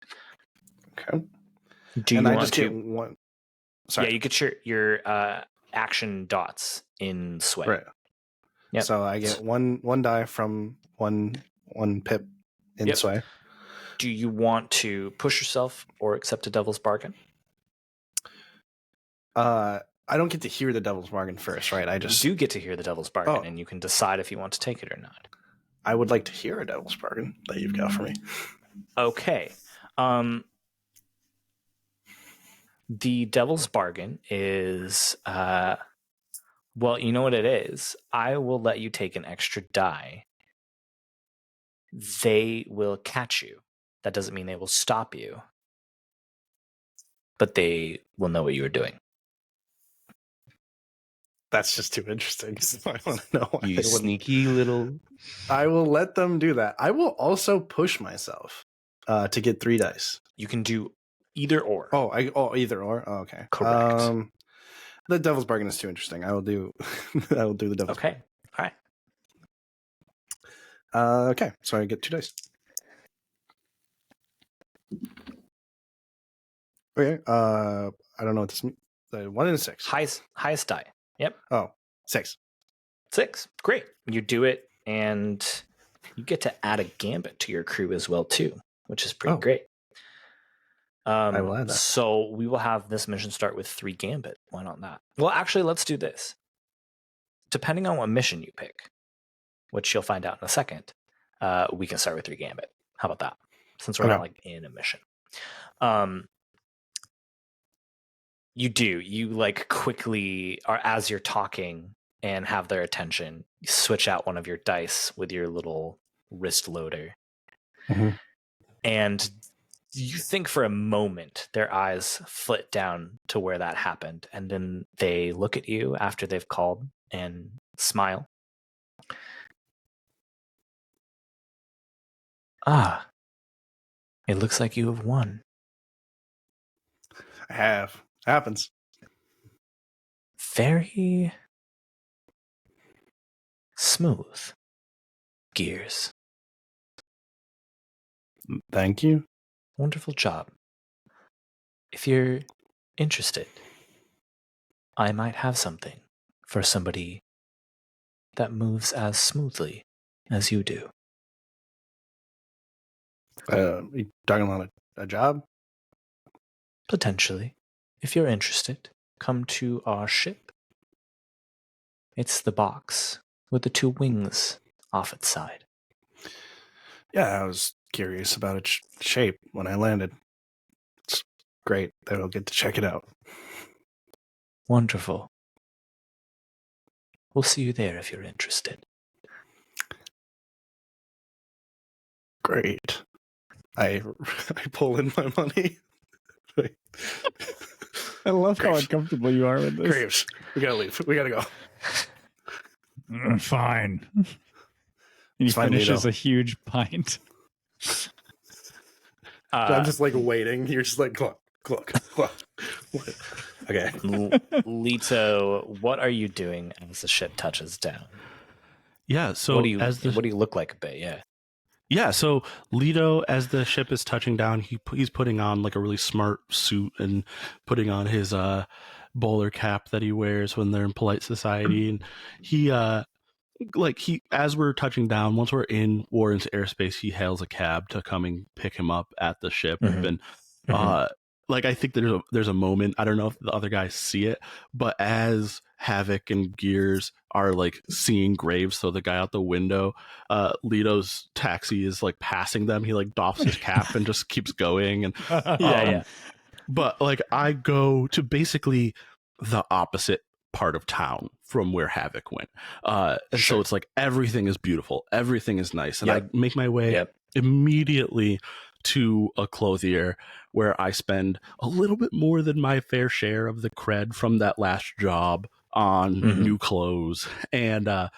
Okay. Do you and I want just to? get one. Sorry. Yeah, you get your action dots in sway. Right. Yep. So I get one die from one pip in sway. Do you want to push yourself or accept a devil's bargain? I don't get to hear the devil's bargain first, right? You do get to hear the devil's bargain, and you can decide if you want to take it or not. I would like to hear a devil's bargain that you've got for me. Okay. The devil's bargain is, well, you know what it is. I will let you take an extra die they will catch you. That doesn't mean they will stop you, but they will know what you are doing. That's just too interesting. So I want to know why You they wouldn't. sneaky little. I will let them do that. I will also push myself to get 3 dice. You can do either or. Either or. Oh, okay. Correct. The devil's bargain is too interesting. I will do. I will do the devil's. Okay. All right. Okay. So I get 2 dice. Okay. I don't know what this means. 1 and a 6. Highest die. Yep. Oh, 6. 6. Great. You do it, and you get to add a gambit to your crew as well too, which is pretty great. I will add that. So we will have this mission start with 3 gambit. Why not that? Well, actually, let's do this. Depending on what mission you pick, which you'll find out in a second, we can start with 3 gambit. How about that? Since we're not like in a mission. You like quickly, or as you're talking and have their attention, you switch out one of your dice with your little wrist loader. Mm-hmm. And you think for a moment their eyes flit down to where that happened, and then they look at you after they've called and smile. Ah, it looks like you have won. I have. Happens. Very smooth gears. Thank you. Wonderful job. If you're interested, I might have something for somebody that moves as smoothly as you do. You talking about a job? Potentially. If you're interested, come to our ship. It's the box with the 2 wings off its side. Yeah, I was curious about its shape when I landed. It's great that I'll get to check it out. Wonderful. We'll see you there if you're interested. Great. I pull in my money. I love how Graves. uncomfortable you are with this. Graves, we gotta leave. We gotta go. Fine. And he It's fine, finishes Nito. a huge pint. I'm just like waiting. You're just like, look. Okay. Lito, what are you doing as the ship touches down? Yeah. So what do you look like a bit? Yeah. Yeah, so Leto, as the ship is touching down, he's putting on like a really smart suit and putting on his bowler cap that he wears when they're in polite society, and he as we're touching down, once we're in Warren's airspace, he hails a cab to come and pick him up at the ship, and I think there's a moment, I don't know if the other guys see it, but as Havoc and Gears are like seeing Graves, so the guy out the window, Leto's taxi is like passing them. He like doffs his cap and just keeps going, and Yeah. But like I go to basically the opposite part of town from where Havoc went, and so it's like everything is beautiful, everything is nice, and I make my way immediately to a clothier where I spend a little bit more than my fair share of the cred from that last job on new clothes, and I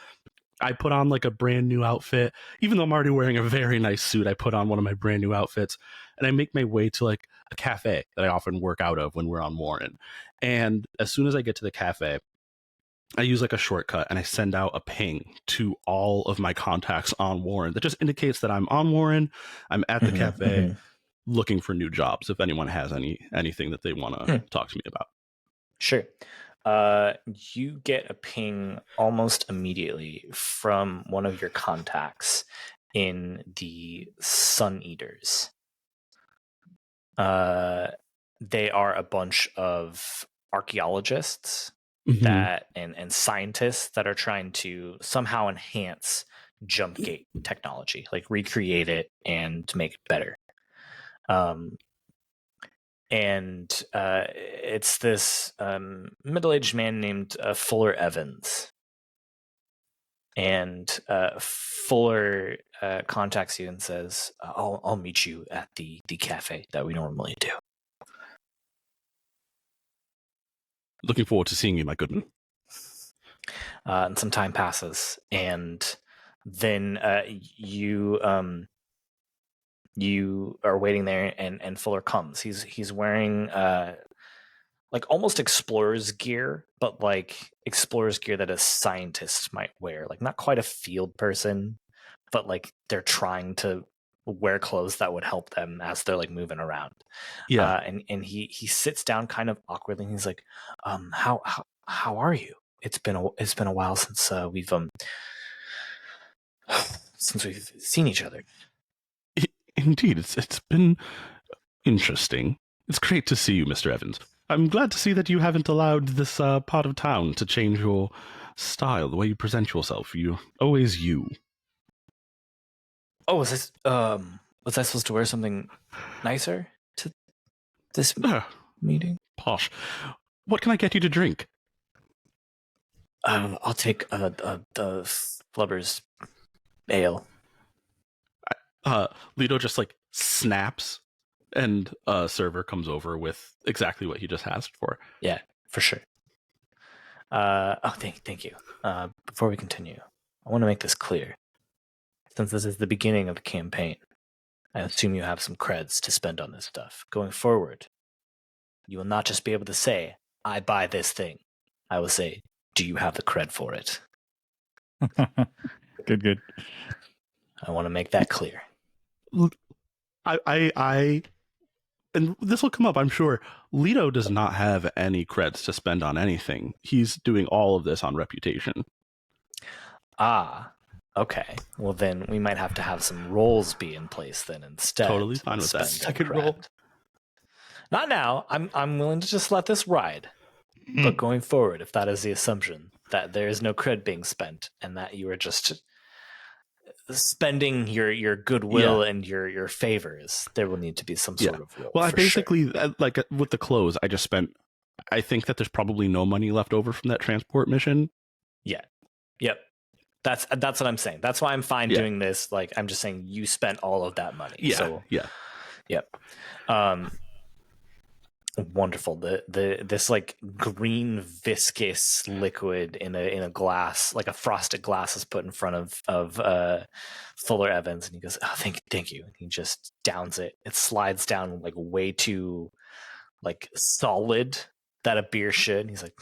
put on like a brand new outfit. Even though I'm already wearing a very nice suit, I put on one of my brand new outfits, and I make my way to like a cafe that I often work out of when we're on Warren. And as soon as I get to the cafe, I use like a shortcut and I send out a ping to all of my contacts on Warren that just indicates that I'm on Warren. I'm at the cafe looking for new jobs. If anyone has anything that they want to talk to me about. Sure. You get a ping almost immediately from one of your contacts in the Sun Eaters. They are a bunch of archaeologists that and scientists that are trying to somehow enhance jump gate technology, like recreate it and make it better. And it's this middle-aged man named Fuller Evans. And Fuller contacts you and says, I'll meet you at the cafe that we normally do. Looking forward to seeing you, my goodman. And some time passes, and then you are waiting there, and Fuller comes. He's wearing like almost explorer's gear, but like explorer's gear that a scientist might wear. Like not quite a field person, but like they're trying to wear clothes that would help them as they're like moving around. Yeah. And he sits down kind of awkwardly, and he's like, how are you? It's been a while since we've seen each other. Indeed, it's been interesting. It's great to see you, Mr. Evans. I'm glad to see that you haven't allowed this part of town to change your style, the way you present yourself. You always you. Oh, was I supposed to wear something nicer to this meeting? Posh. What can I get you to drink? I'll take the Flubber's ale. Lido just like snaps, and a server comes over with exactly what he just asked for. Yeah, for sure. Thank you. Before we continue, I want to make this clear. Since this is the beginning of the campaign, I assume you have some creds to spend on this stuff. Going forward, you will not just be able to say, I buy this thing. I will say, do you have the cred for it? Good. I want to make that clear. I and this will come up, I'm sure. Lido does not have any creds to spend on anything. He's doing all of this on reputation. Ah, okay. Well, then we might have to have some roles be in place then instead. Totally fine with that. Second roll. Not now. I'm willing to just let this ride. But going forward, if that is the assumption that there is no cred being spent and that you are just spending your goodwill and your favors, there will need to be some sort of role. Well, I basically like with the clothes, I just spent. I think that there's probably no money left over from that transport mission. Yeah. Yep. That's what I'm saying. That's why I'm fine doing this. Like I'm just saying, you spent all of that money. Yeah. So, yeah. Yep. Wonderful. This like green viscous liquid in a glass, like a frosted glass, is put in front of Fuller Evans, and he goes, "Oh, thank you." And he just downs it. It slides down like way too like solid that a beer should. And he's like,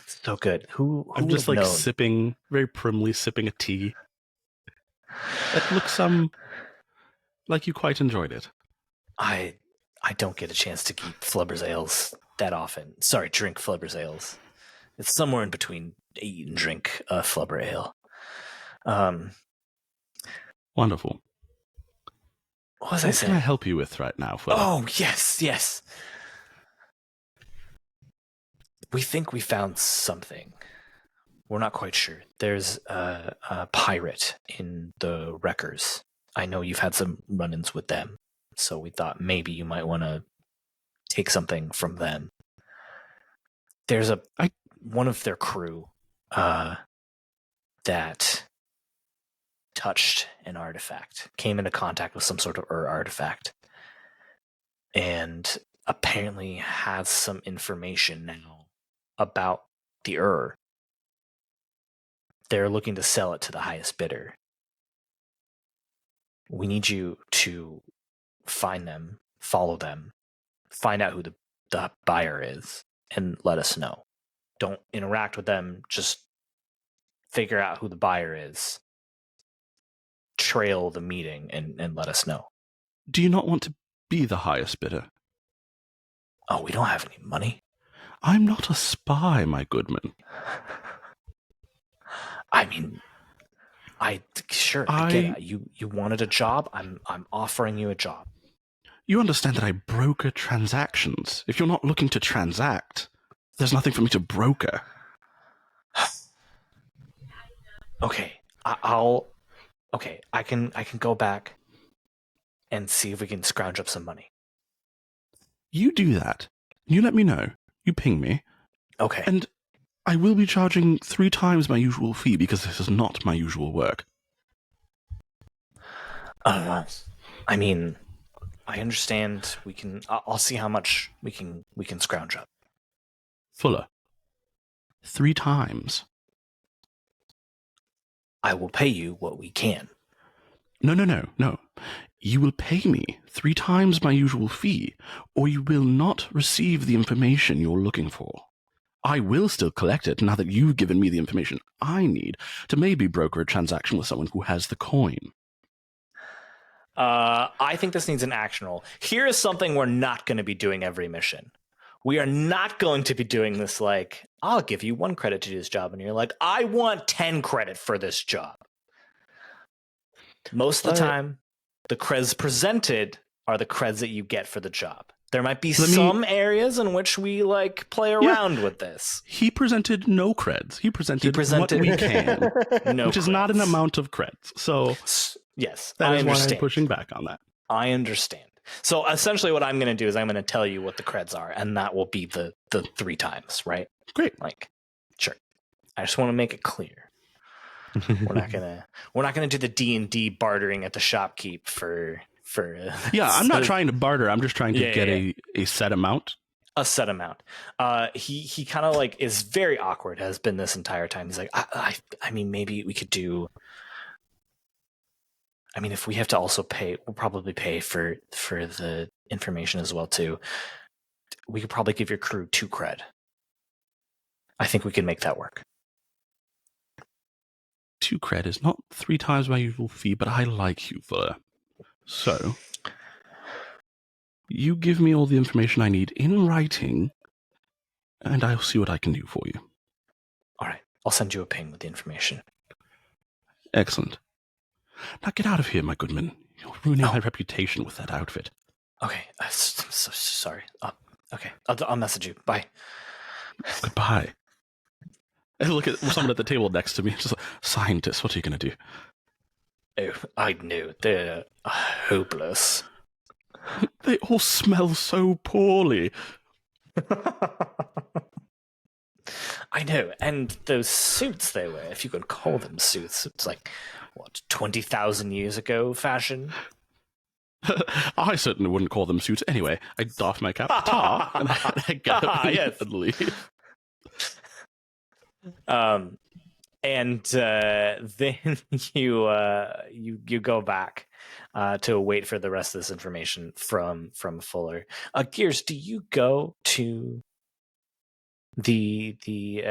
so good. Who I'm just like known? sipping, very primly sipping a tea. It looks like you quite enjoyed it. I don't get a chance to keep Flubber's ales that often. Sorry, drink Flubber's ales. It's somewhere in between eat and drink Flubber ale. Wonderful. What was I What saying? can I help you with right now, Phil? Oh, yes. We think we found something. We're not quite sure. There's a pirate in the wreckers. I know you've had some run-ins with them, so we thought maybe you might want to take something from them. There's one of their crew that touched an artifact, came into contact with some sort of artifact, and apparently has some information now about the They're looking to sell it to the highest bidder. We need you to find them, follow them, find out who the buyer is, and let us know. Don't interact with them, just figure out who the buyer is, trail the meeting, and let us know. Do you not want to be the highest bidder? Oh, we don't have any money. I'm not a spy, my goodman. I mean, I get it. You wanted a job. I'm offering you a job. You understand that I broker transactions. If you're not looking to transact, there's nothing for me to broker. Okay, I can go back and see if we can scrounge up some money. You do that. You let me know. You ping me. Okay. And I will be charging 3 times my usual fee because this is not my usual work. I mean, I understand. I'll see how much we can scrounge up. Fuller. 3 times. I will pay you what we can. No. You will pay me 3 times my usual fee, or you will not receive the information you're looking for. I will still collect it now that you've given me the information I need to maybe broker a transaction with someone who has the coin. I think this needs an action roll. Here is something we're not going to be doing every mission. We are not going to be doing this like, I'll give you 1 credit to do this job, and you're like, I want 10 credit for this job. Most of the time, the creds presented are the creds that you get for the job. There might be some areas in which we like play around with this. He presented no creds. He presented what we can, which is not an amount of creds. So yes, that I is understand. why I'm pushing back on that. I understand. So essentially what I'm going to do is I'm going to tell you what the creds are, and that will be the 3 times, right? Great. Like, sure. I just want to make it clear. We're not gonna do the D&D bartering at the shopkeep for yeah, I'm not trying to barter. I'm just trying to get a set amount. A set amount. He kind of like is very awkward, has been this entire time. He's like, I mean, maybe we could do. I mean, if we have to also pay, we'll probably pay for the information as well too. We could probably give your crew 2 cred. I think we can make that work. 2 cred is not 3 times my usual fee, but I like you, Fuller. So, you give me all the information I need in writing, and I'll see what I can do for you. All right. I'll send you a ping with the information. Excellent. Now get out of here, my good man. You're ruining my reputation with that outfit. Okay. I'm so sorry. Okay. I'll message you. Bye. Goodbye. And look at someone at the table next to me. Just like, scientist, what are you going to do? Oh, I knew. They're hopeless. They all smell so poorly. I know. And those suits they wear, if you can call them suits, it's like, what, 20,000 years ago fashion? I certainly wouldn't call them suits. Anyway, I doff my cap, and I get up and leave. And then you go back to wait for the rest of this information from Fuller. Gears, do you go to the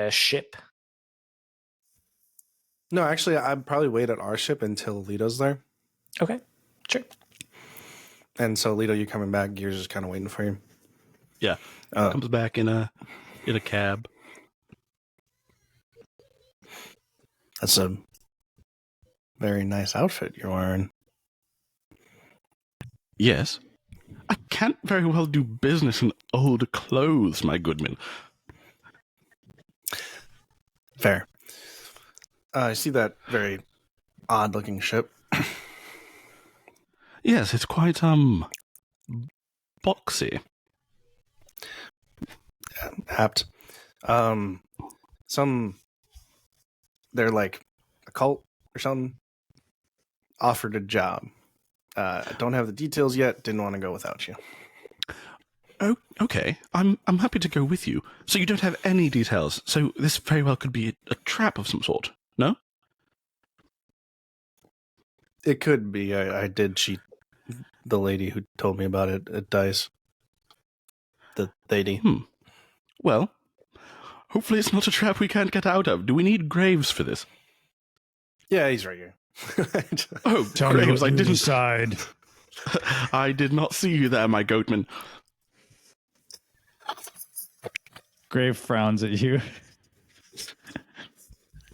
ship? No, actually, I'd probably wait at our ship until Lito's there. Okay, sure. And so, Lito, you coming back? Gears is kind of waiting for you. Yeah, comes back in a cab. That's a very nice outfit you're wearing. Yes. I can't very well do business in old clothes, my goodman. Fair. I see that very odd-looking ship. Yes, it's quite, boxy. Yeah, apt. They're like a cult or something. Offered a job. I don't have the details yet. Didn't want to go without you. Oh, okay. I'm happy to go with you. So you don't have any details. So this very well could be a trap of some sort. No? It could be. I did cheat the lady who told me about it at DICE. The lady. Well, hopefully it's not a trap we can't get out of. Do we need Graves for this? Yeah, he's right here. Oh, Tell Graves, me I what you didn't decide. I did not see you there, my goatman. Grave frowns at you.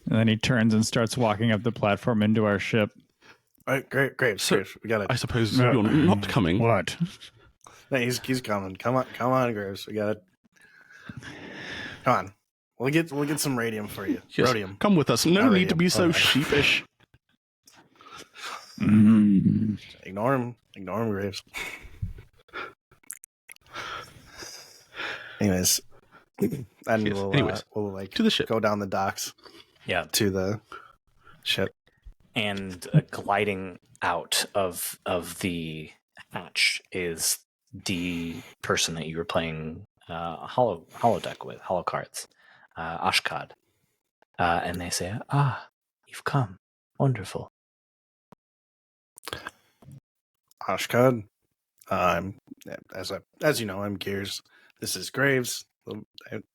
And then he turns and starts walking up the platform into our ship. All right, Graves. So, Graves, we got it. I suppose you're not coming. What? No, he's coming. Come on, Graves. We got it. Come on. We'll get some radium for you. Yes, Rhodium. come with us. No Not need to radium. be so Okay. sheepish. Ignore him, Graves. Anyways, And Yes. Anyways, we'll like to the ship. go down the docks Yeah, to the ship. and gliding out of the hatch is the person that you were playing holodeck with, holocards, Ashkad, and they say, you've come, wonderful. Ashkad. I'm as you know, I'm Gears. This is Graves,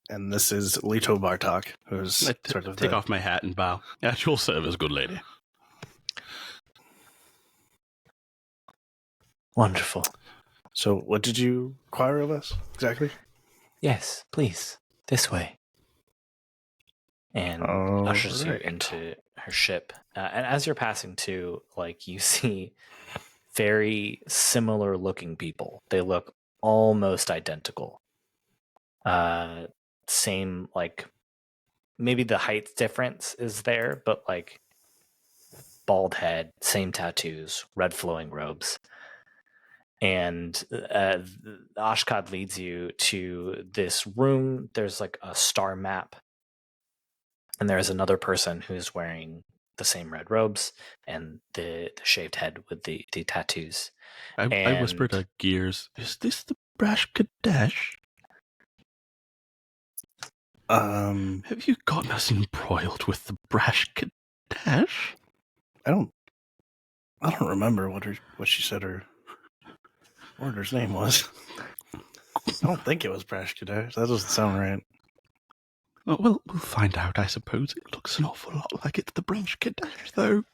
and this is Leto Bartok, who's I sort of take off my hat and bow. At your service, good lady. Wonderful. So, what did you require of us exactly? Yes, please, this way. And ushers you into her ship. And as you're passing to, like, you see very similar looking people. They look almost identical. Same, like, maybe the height difference is there, but like bald head, same tattoos, red flowing robes. And Ashkad leads you to this room. There's like a star map. And there is another person who's wearing the same red robes and the shaved head with the tattoos. I whispered to Gears, "Is this the Brash Kadesh? Have you gotten us embroiled with the Brash Kadesh?" I don't remember what she said her order's name was. I don't think it was Brash Kadesh. That doesn't sound right. Oh, well, we'll find out, I suppose. It looks an awful lot like it's the Brash Kadesh, though.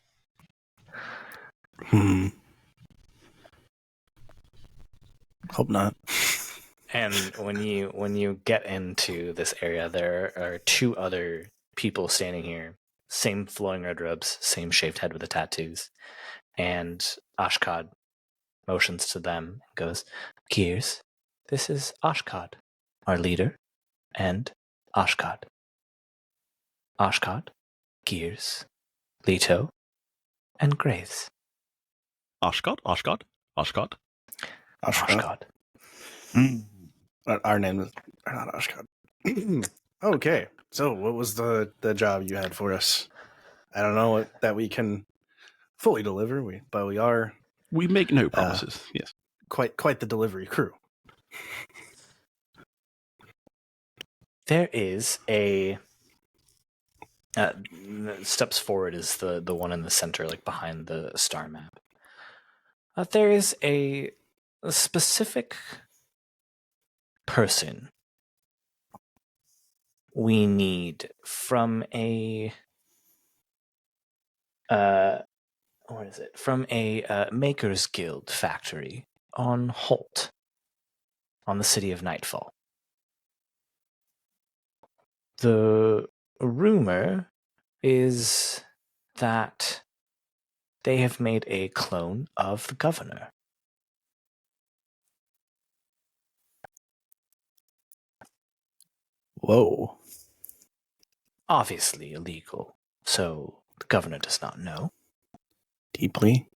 Hope not. And when you get into this area, there are two other people standing here. Same flowing red robes, same shaved head with the tattoos. And Ashkad motions to them and goes, Gears, this is Ashkad, our leader, and Ashkad. Ashkad, Gears, Leto, and Graves. Ashkad. Our names are not Ashkad. Okay, so what was the job you had for us? I don't know that we can fully deliver, but we are. We make no promises. Yes, quite the delivery crew. There is a steps forward is the one in the center, like behind the star map. There is a specific person we need from a what is it? From a Makers Guild factory on Holt, on the city of Nightfall. The rumor is that they have made a clone of the governor. Whoa. Obviously illegal, so the governor does not know. Deeply.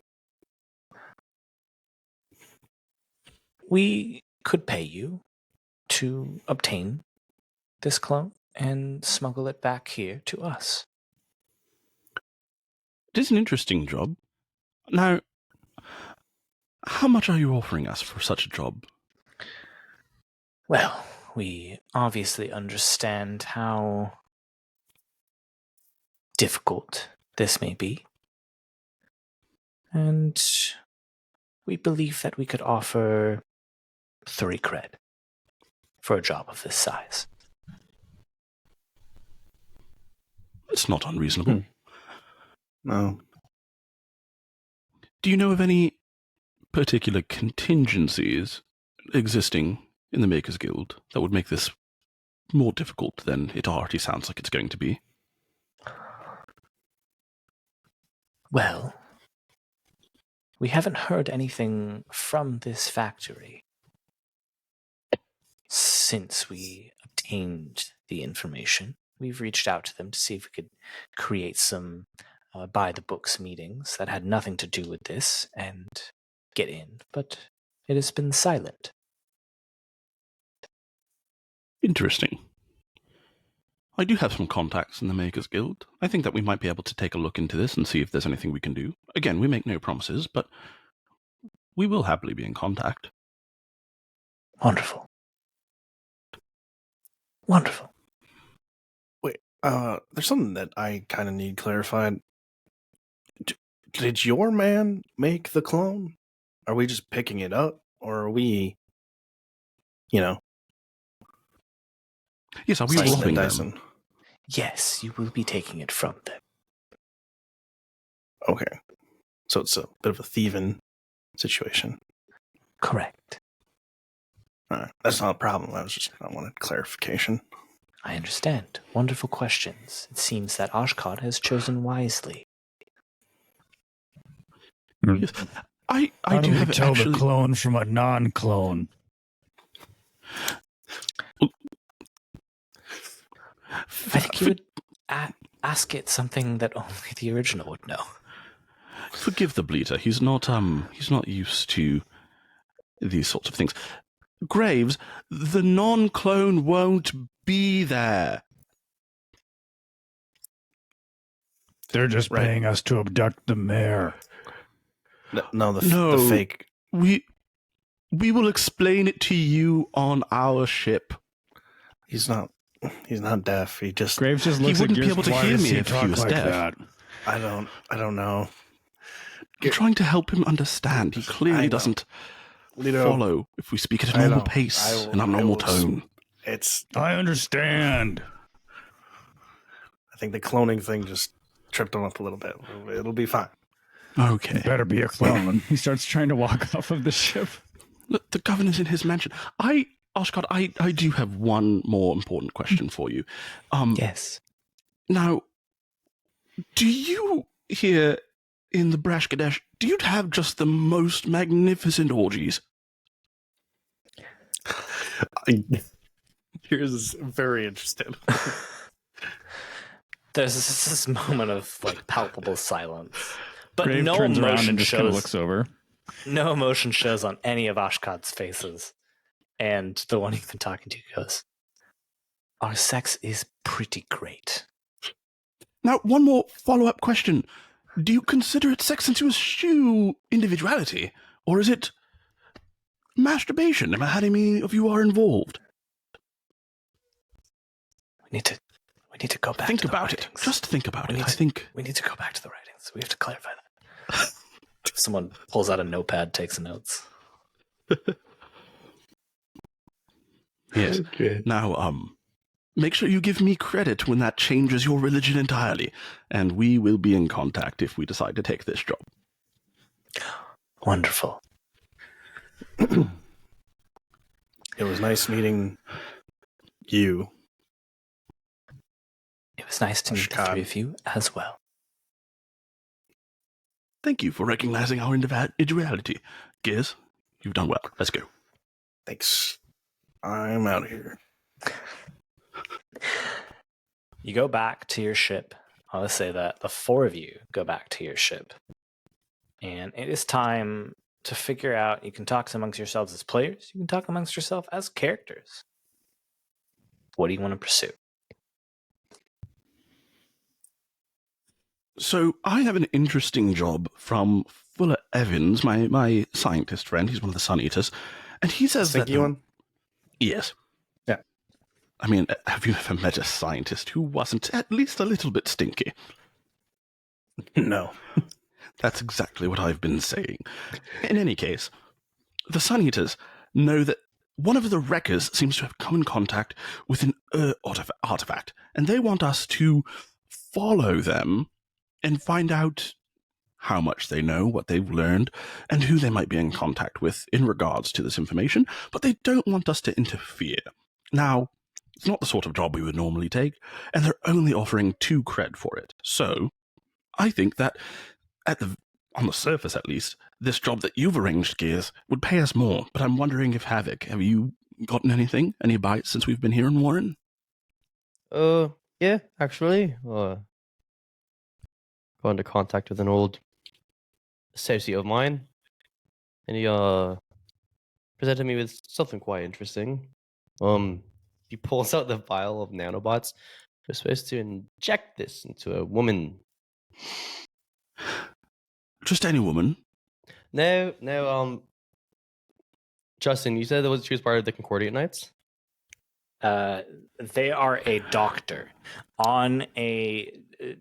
We could pay you to obtain this clone and smuggle it back here to us. It is an interesting job. Now, how much are you offering us for such a job? Well, we obviously understand how difficult this may be. And we believe that we could offer 3 cred for a job of this size. It's not unreasonable. No. Do you know of any particular contingencies existing in the Makers Guild that would make this more difficult than it already sounds like it's going to be? Well, we haven't heard anything from this factory since we obtained the information. We've reached out to them to see if we could create some by-the-books meetings that had nothing to do with this and get in, but it has been silent. Interesting. I do have some contacts in the Makers Guild. I think that we might be able to take a look into this and see if there's anything we can do. Again, we make no promises, but we will happily be in contact. Wonderful. Wonderful. Wait, there's something that I kind of need clarified. Did your man make the clone? Are we just picking it up, or are we, Yes, are we slicing robbing and them? dicing? Yes, you will be taking it from them. Okay, so it's a bit of a thieving situation. Correct. All right, that's not a problem. I wanted clarification. I understand. Wonderful questions. It seems that Oshkod has chosen wisely. Yes. I do have tell actually... the clone from a non-clone? I think you would ask it something that only the original would know. Forgive the bleater. He's not used to these sorts of things. Graves, the non-clone won't be there. They're just Right. paying us to abduct the mayor. No, the fake. We will explain it to you on our ship. He's not deaf. He just. Graves just He looks wouldn't at be able to Why hear does me he if he talk was like deaf. that? I don't know. I'm trying to help him understand. He I clearly know. doesn't Lito, follow if we speak at a I normal know. pace, I an abnormal tone. It's. I understand. I think the cloning thing just tripped him up a little bit. It'll be fine. Okay. Better be a clone. He starts trying to walk off of the ship. Look, the governor's in his mansion. Oshkod, I do have one more important question for you. Yes. Now, do you here in the Brash Kadesh, do you have just the most magnificent orgies? Here's very interested. There's this moment of like palpable silence, but Grave no turns around emotion and just kind of shows. looks over. No emotion shows on any of Oshkod's faces, and the one you've been talking to goes, "Our sex is pretty great." Now, one more follow-up question. Do you consider it sex to eschew individuality, or is it masturbation? Am I had any of you are involved? We need to go back. Think to the about it. writings. Just think about We it. need I to- think... We need to go back to the writings. We have to clarify that. Someone pulls out a notepad, takes notes. Yes. Okay. Now, make sure you give me credit when that changes your religion entirely, and we will be in contact if we decide to take this job. Wonderful. It was nice meeting you. It was nice to meet the Oshkod. three of you as well. Thank you for recognizing our individuality. Gears, you've done well. Let's go. Thanks. I'm out of here. You go back to your ship. I'll just say that the four of you go back to your ship. And it is time to figure out, you can talk amongst yourselves as players, you can talk amongst yourself as characters. What do you want to pursue? So I have an interesting job from Fuller Evans, my scientist friend. He's one of the Sun Eaters, and he says Stinky that one? Yes. Yeah. I mean, have you ever met a scientist who wasn't at least a little bit stinky? No. That's exactly what I've been saying. In any case, the Sun Eaters know that one of the wreckers seems to have come in contact with an artifact, and they want us to follow them and find out how much they know, what they've learned, and who they might be in contact with in regards to this information, but they don't want us to interfere. Now, it's not the sort of job we would normally take, and they're only offering 2 cred for it. So, I think that, on the surface at least, this job that you've arranged, Gears, would pay us more, but I'm wondering if Havoc, have you gotten anything? Any bites since we've been here in Warren? Yeah, actually. Got into contact with an old associate of mine, and he presented me with something quite interesting. He pulls out the vial of nanobots, We're supposed to inject this into a woman. Just any woman. No. Justin, you said she was part of the Concordiate Knights? They are a doctor on a.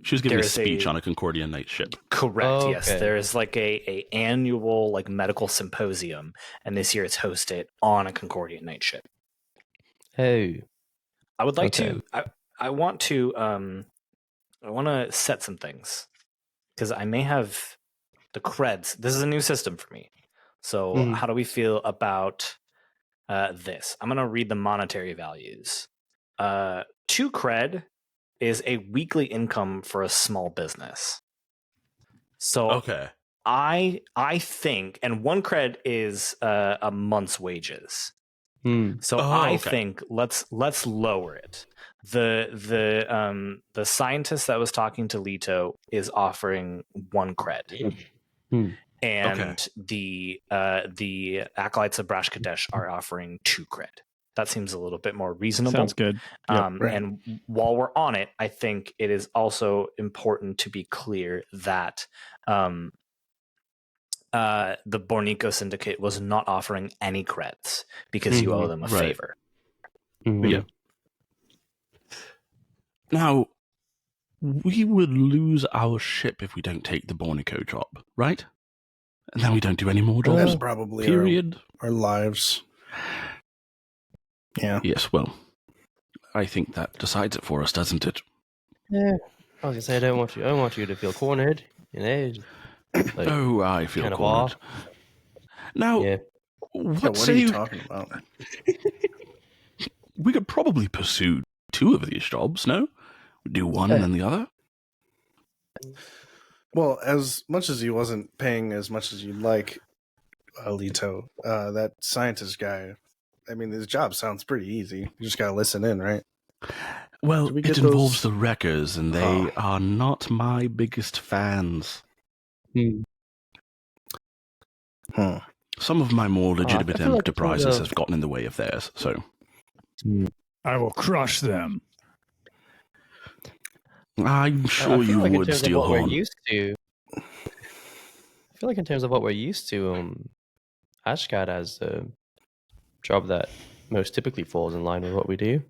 She was giving a speech on a Concordian Knight ship. Correct. Oh, yes, okay. there is like a annual like medical symposium, and this year it's hosted on a Concordian Knight ship. Oh, I would like Okay. to. I want to. I want to set some things because I may have the creds. This is a new system for me. So Mhm. how do we feel about this? I'm going to read the monetary values. 2 cred is a weekly income for a small business. So Okay. I think, and 1 cred is a month's wages. So I think let's lower it. The scientist that was talking to Leto is offering 1 cred. And the acolytes of Brash Kadesh are offering 2 cred. That seems a little bit more reasonable. Sounds good. Right. And while we're on it, I think it is also important to be clear that the Bornico Syndicate was not offering any creds because you owe them a Right. favor. Yeah. Now, we would lose our ship if we don't take the Bornico job, right? And then we don't do any more jobs. That's probably Period. our lives. Yeah. Yes, well, I think that decides it for us, doesn't it? Yeah. I was gonna say I don't want you to feel cornered. You know. Like, Oh, I feel kind of cornered. Now, Yeah. What say are you talking about? we could probably pursue 2 of these jobs, no? We do one and then the other? Well, as much as he wasn't paying as much as you'd like, Leto, that scientist guy, I mean, his job sounds pretty easy. You just gotta listen in, right? Well, Did we it get involves those- the wreckers, and they are not my biggest fans. Some of my more legitimate I feel like it's enterprises kind of- have gotten in the way of theirs, so... I will crush them. I'm sure you in would, terms of what we're Steelhorn. used to. I feel like in terms of what we're used to, Ashcad has a job that most typically falls in line with what we do.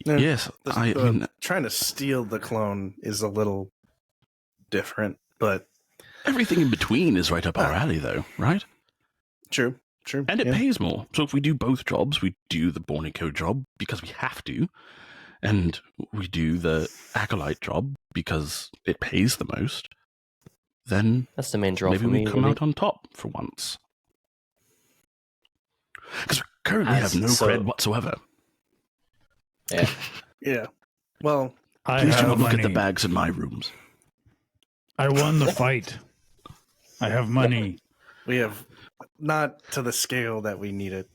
Yeah. Yes, I mean, Trying to steal the clone is a little different, but everything in between is right up our alley, though, right? true. And it yeah. pays more. So if we do both jobs, we do the Bornico job because we have to, and we do the Acolyte job because it pays the most, then That's the main draw maybe for we me. come really. out on top for once. Because we currently As- have no so- cred whatsoever. Yeah. Yeah. Well, I Please do have not look at the money. bags in my rooms. I won the fight. I have money. we have not to the scale that we needed,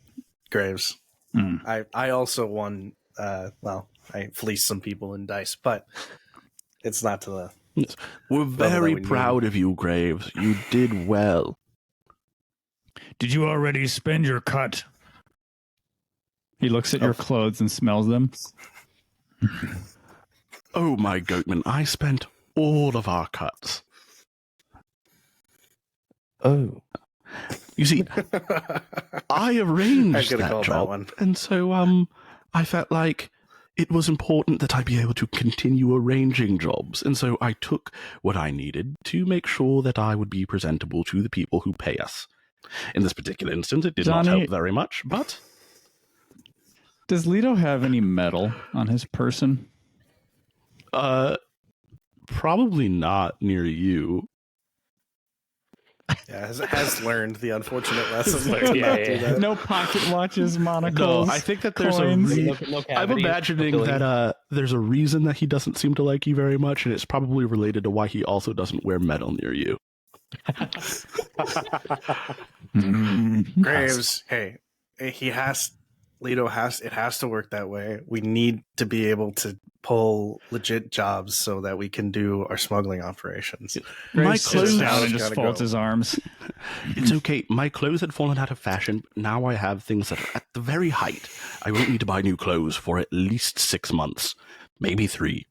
Graves. Hmm. I also won. I fleeced some people in dice, but it's not to the. Yes. We're very we need. proud of you, Graves. You did well. Did you already spend your cut? He looks at your clothes and smells them. Oh, my goatman, I spent all of our cuts. Oh. You see, I arranged I could've that called that job, one. and so I felt like it was important that I be able to continue arranging jobs, and so I took what I needed to make sure that I would be presentable to the people who pay us. In this particular instance, it did not Johnny- help very much, but Does Leto have any metal on his person? probably not near you. Yeah, has learned the unfortunate lesson. learned, to yeah, not do yeah. that. No pocket watches, monocles. No, I think that there's coins. a No I'm cavities, imagining no filling. that there's a reason that he doesn't seem to like you very much, and it's probably related to why he also doesn't wear metal near you. Graves, hey, Leto has to work that way. We need to be able to pull legit jobs so that we can do our smuggling operations. My Graves sits clothes, down and just Gotta folds go. his arms. It's okay. My clothes had fallen out of fashion, but now I have things that are at the very height. I won't need to buy new clothes for at least 6 months, maybe 3.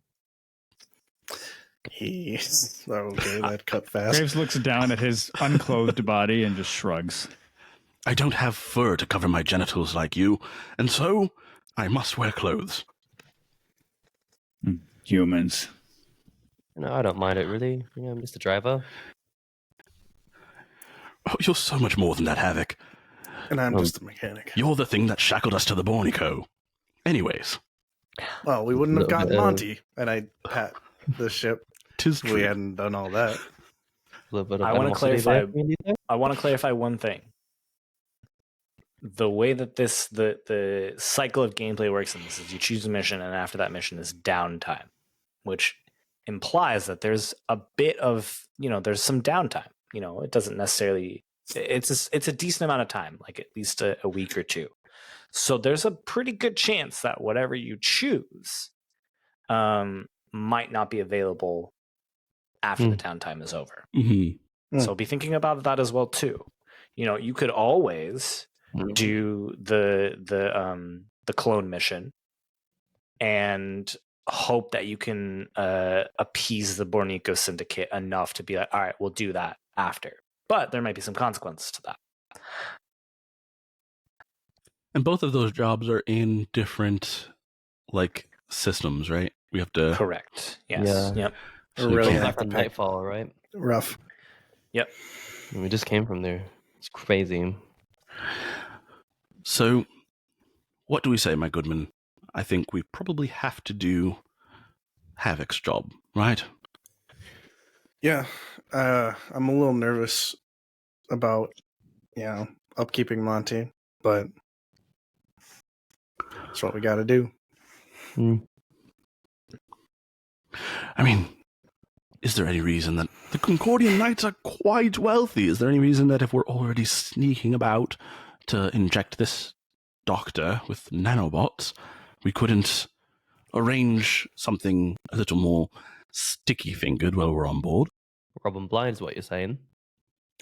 Yes. Okay, that cut fast. Graves looks down at his unclothed body and just shrugs. I don't have fur to cover my genitals like you, and so I must wear clothes. Humans. No, I don't mind it really. Mr. Driver. Oh, you're so much more than that, Havoc. And I'm just a mechanic. You're the thing that shackled us to the Bornico. Anyways. Well, we wouldn't have gotten Little bit, Monty. And I pat the ship. 'Tis We true. hadn't done all that. A little bit of I want to animosity clarify. there, maybe there? I want to clarify one thing. The way that the cycle of gameplay works in this is you choose a mission, and after that mission is downtime, which implies that there's a bit of there's some downtime. It doesn't necessarily. It's a decent amount of time, like at least a week or two. So there's a pretty good chance that whatever you choose might not be available after the downtime is over. Mm-hmm. So be thinking about that as well too. You could always do the clone mission and hope that you can appease the Bornico Syndicate enough to be like, all right, we'll do that after. But there might be some consequences to that. And both of those jobs are in different, systems, right? We have to... Correct. Yes. Yeah. Yep. So Really you have Back to from pick. Nightfall, right? Rough. Yep. We just came from there. It's crazy. So, what do we say, my goodman? I think we probably have to do Havoc's job, right? Yeah. I'm a little nervous about, upkeeping Monty, but that's what we got to do. I mean, is there any reason that the Concordian Knights are quite wealthy? Is there any reason that if we're already sneaking about to inject this doctor with nanobots, we couldn't arrange something a little more sticky-fingered while we're on board? Rob 'em blind is what you're saying.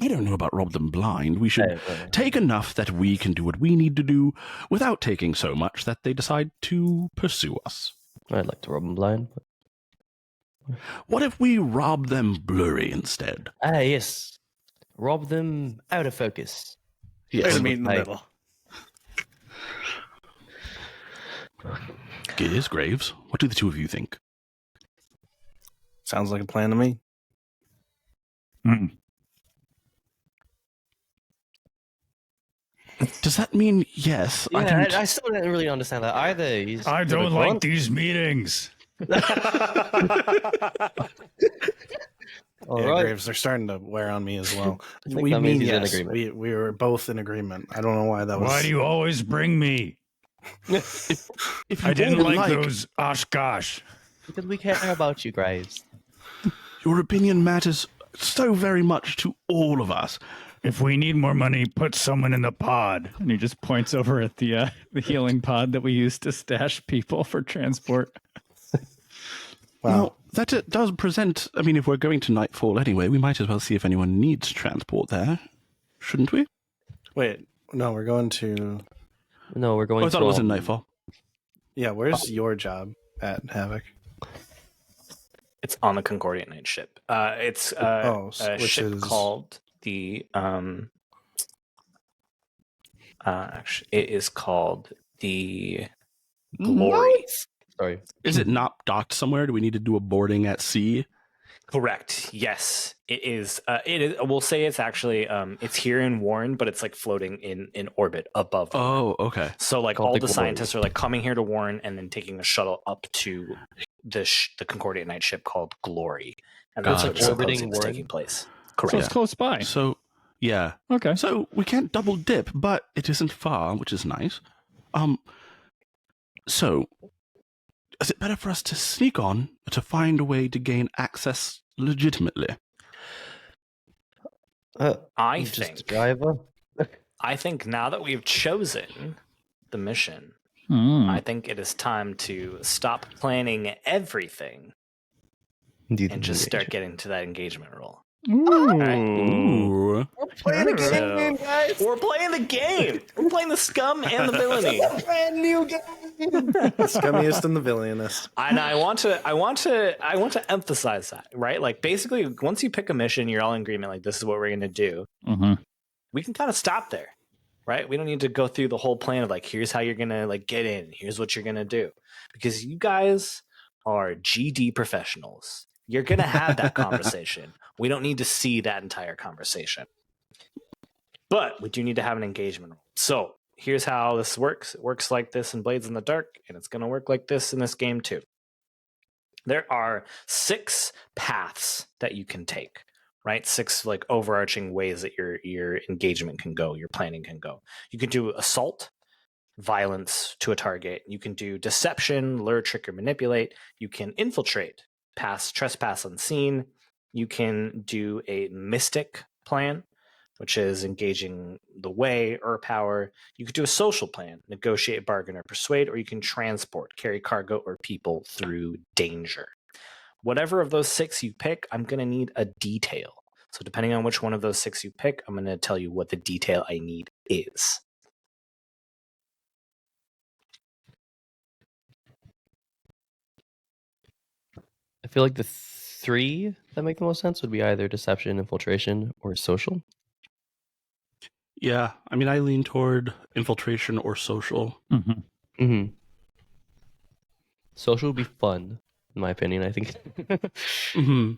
I don't know about rob them blind. We should take enough that we can do what we need to do without taking so much that they decide to pursue us. I'd like to rob 'em blind. But... What if we rob them blurry instead? Ah, yes. Rob them out of focus. Let's meet in the Hey. middle. Gears, Graves, what do the two of you think? Sounds like a plan to me. Does that mean yes? Yeah, I still don't really understand that either. I don't like these meetings. All Yeah, right. Graves, they're starting to wear on me as well. think We that means mean he's in yes. agreement. We were both in agreement. I don't know why that was. Why do you always bring me? If you I didn't wouldn't like those Oshkosh. Because we care about you, Graves. Your opinion matters so very much to all of us. If we need more money, put someone in the pod. And he just points over at the healing pod that we use to stash people for transport. Wow. Now, that does present... I mean, if we're going to Nightfall anyway, we might as well see if anyone needs transport there. Shouldn't we? Wait, no, we're going to. No, we're going Oh, I thought to... it was in Nightfall. Yeah, where's your job at Havoc? It's on the Concordian Knight ship. It's Oh, a which ship is- called the actually, it is called the Glory. Sorry. Is it not docked somewhere? Do we need to do a boarding at sea? Correct. Yes, it is. It is. We'll say it's actually it's here in Warren, but it's like floating in orbit above. Oh, okay. So like Called all the the Glory. scientists are like coming here to Warren and then taking a shuttle up to the Concordian Night ship called Glory, and that's Gotcha. like supposing Orbiting it's Warren? taking place. So Correct. it's close by. So, yeah. Okay. So we can't double dip, but it isn't far, which is nice. So is it better for us to sneak on or to find a way to gain access legitimately? I Just think. driver. I think now that we've chosen the mission, I think it is time to stop planning everything and just start getting to that engagement role. Ooh. Ooh. We're planning playing the game, So, guys. we're playing the game. We're playing the scum and the villainy. Brand new game. The scummiest and the villainous. And I want to emphasize that, right? Like basically, once you pick a mission, you're all in agreement. Like this is what we're going to do. Mm-hmm. We can kind of stop there, right? We don't need to go through the whole plan of like, here's how you're going to like get in. Here's what you're going to do, because you guys are GD professionals. You're going to have that conversation. We don't need to see that entire conversation, but we do need to have an engagement role. So here's how this works. It works like this in Blades in the Dark, and it's going to work like this in this game too. There are 6 paths that you can take, right? 6 like overarching ways that your engagement can go, your planning can go. You can do assault, violence to a target. You can do deception, lure, trick, or manipulate. You can infiltrate, trespass unseen. You can do a mystic plan, which is engaging the way or power. You could do a social plan, negotiate, bargain, or persuade, or you can transport, carry cargo or people through danger. Whatever of those 6 you pick, I'm going to need a detail. So depending on which one of those 6 you pick, I'm going to tell you what the detail I need is. I feel like the 3 that make the most sense would be either deception, infiltration, or social. Yeah, I mean, I lean toward infiltration or social. Mm-hmm. Mm-hmm. Social would be fun, in my opinion. I think. Mm-hmm.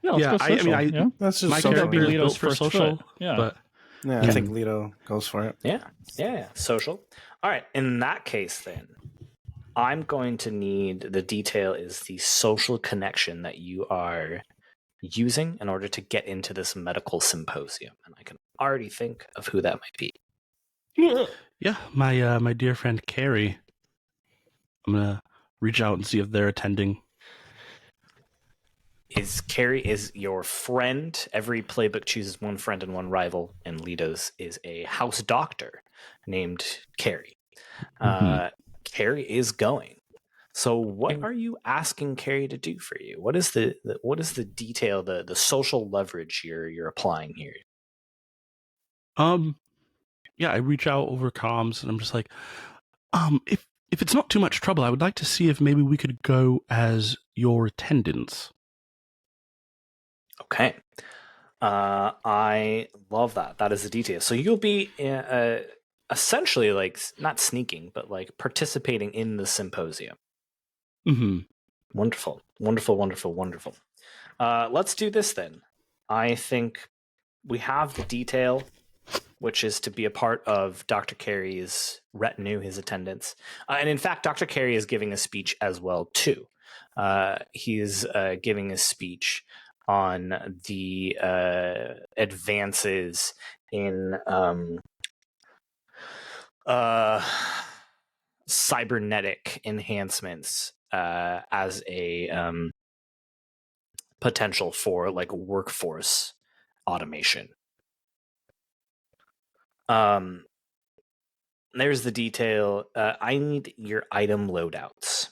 Yeah, let's Yeah, go I social. mean, yeah? That's just My so That'd be character is Lito's built for first social, foot. Yeah. but Yeah, I think Lito goes for it. Yeah, social. All right, in that case then, I'm going to need the detail is the social connection that you are using in order to get into this medical symposium. And I can already think of who that might be. yeah, my dear friend Carrie. I'm gonna reach out and see if they're attending. Carrie is your friend. Every playbook chooses one friend and one rival, and Lito's is a house doctor named Carrie. Carrie is going. So what are you asking Carrie to do for you? What is the detail, the social leverage you're applying here? Yeah, I reach out over comms and I'm just like, if it's not too much trouble, I would like to see if maybe we could go as your attendants. Okay. I love that. That is the detail. So you'll be essentially like not sneaking, but like participating in the symposium. Mm-hmm. Wonderful. Let's do this then. I think we have the detail, which is to be a part of Dr. Carey's retinue, his attendants. And in fact, Dr. Carey is giving a speech as well, too. He is giving a speech on the advances in cybernetic enhancements as a potential for like workforce automation. There's the detail. I need your item loadouts.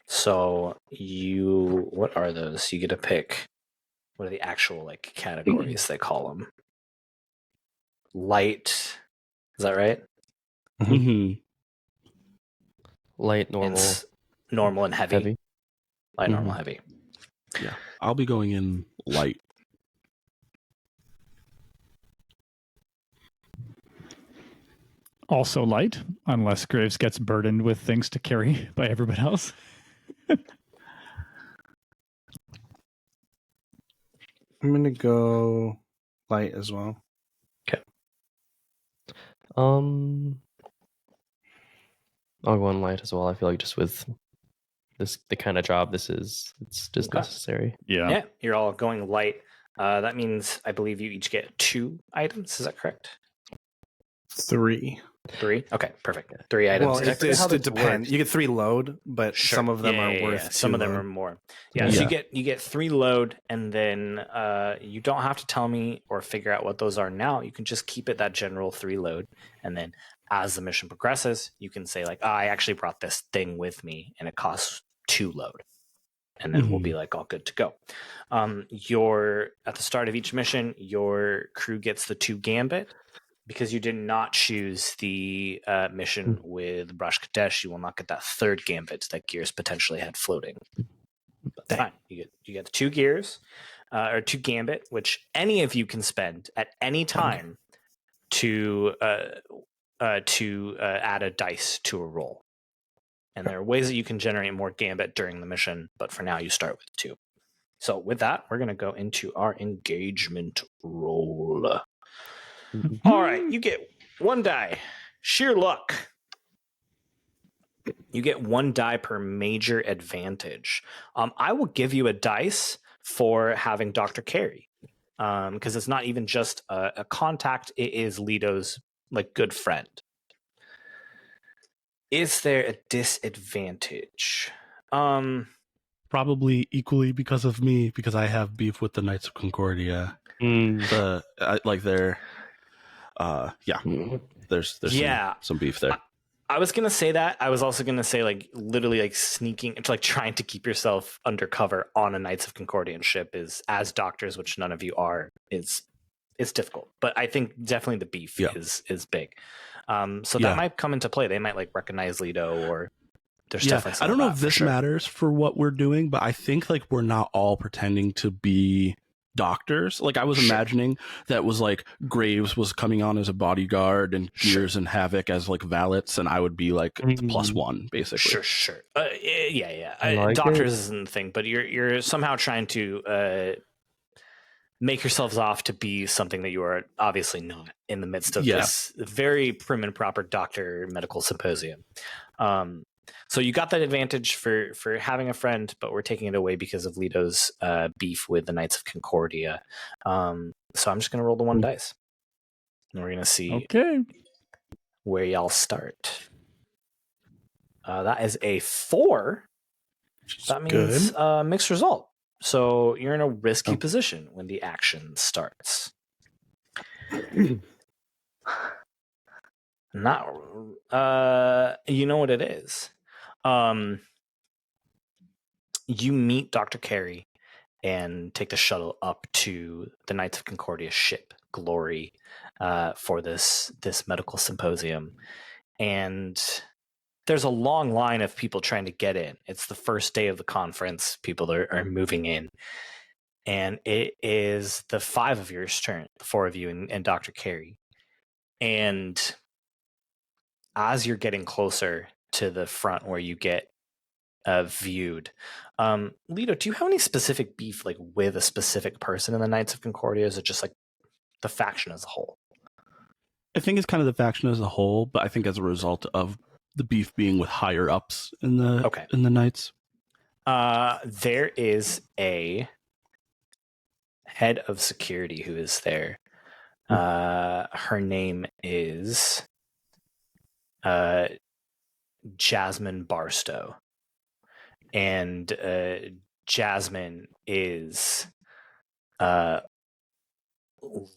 So what are those? You get to pick. What are the actual like categories they call them? Light. Is that right? Mm-hmm. Light, normal, normal and heavy. Light, normal, heavy. Yeah, I'll be going in light. Also light, unless Graves gets burdened with things to carry by everybody else. I'm gonna go light as well. Okay. I'll go on light as well. I feel like just with the kind of job this is, it's just necessary. Yeah. You're all going light. That means I believe you each get 2 items. Is that correct? 3. 3? Okay, perfect. 3 items. Well, it depends. You get 3 load, but some of them are worth 2 some of them load. are more. Yeah, so you get 3 load, and then you don't have to tell me or figure out what those are now. You can just keep it that general 3 load, and then as the mission progresses, you can say like, I actually brought this thing with me, and it costs 2 load. and then we'll be like all good to go. Your at the start of each mission, your crew gets the 2 gambit. Because you did not choose the mission with Brush Kadesh, you will not get that 3rd gambit that Gears potentially had floating. That's fine. You get the 2 gears or 2 gambit, which any of you can spend at any time to add a dice to a roll. And there are ways that you can generate more gambit during the mission, but for now you start with 2. So with that, we're going to go into our engagement roll. All right, you get 1 die. Sheer luck. You get 1 die per major advantage. I will give you a dice for having Dr. Carey, because it's not even just a contact. It is Lito's like good friend. Is there a disadvantage? Probably equally because of me, because I have beef with the Knights of Concordia. There's some beef there. I was gonna say that. I was also gonna say like literally like sneaking, it's like trying to keep yourself undercover on a Knights of Concordian ship is, as doctors, which none of you are, is difficult. But I think definitely the beef is big. So that might come into play. They might like recognize Leto, or there's definitely. I don't know if this matters for what we're doing, but I think like we're not all pretending to be doctors. Like I was imagining that was like Graves was coming on as a bodyguard and Gears and Havoc as like valets, and I would be like the +1 basically. Sure. Doctors isn't the thing, but you're somehow trying to make yourselves off to be something that you are obviously not in the midst of this very prim and proper doctor medical symposium. So you got that advantage for having a friend, but we're taking it away because of Lito's beef with the Knights of Concordia. So I'm just going to roll the 1 dice. And we're going to see where y'all start. That is a 4. That means mixed result. So you're in a risky position when the action starts. Not, you know what it is. You meet Dr. Carey and take the shuttle up to the Knights of Concordia ship, Glory, for this medical symposium. And there's a long line of people trying to get in. It's the first day of the conference. People are moving in. And it is the 5 of yours turn, the 4 of you and Dr. Carey. And as you're getting closer to the front where you get viewed, Leto, do you have any specific beef like with a specific person in the Knights of Concordia? Is it just like the faction as a whole? I think it's kind of the faction as a whole, but I think as a result of the beef being with higher ups in the Knights. There is a head of security who is there. Her name is Jasmine Barstow, and Jasmine is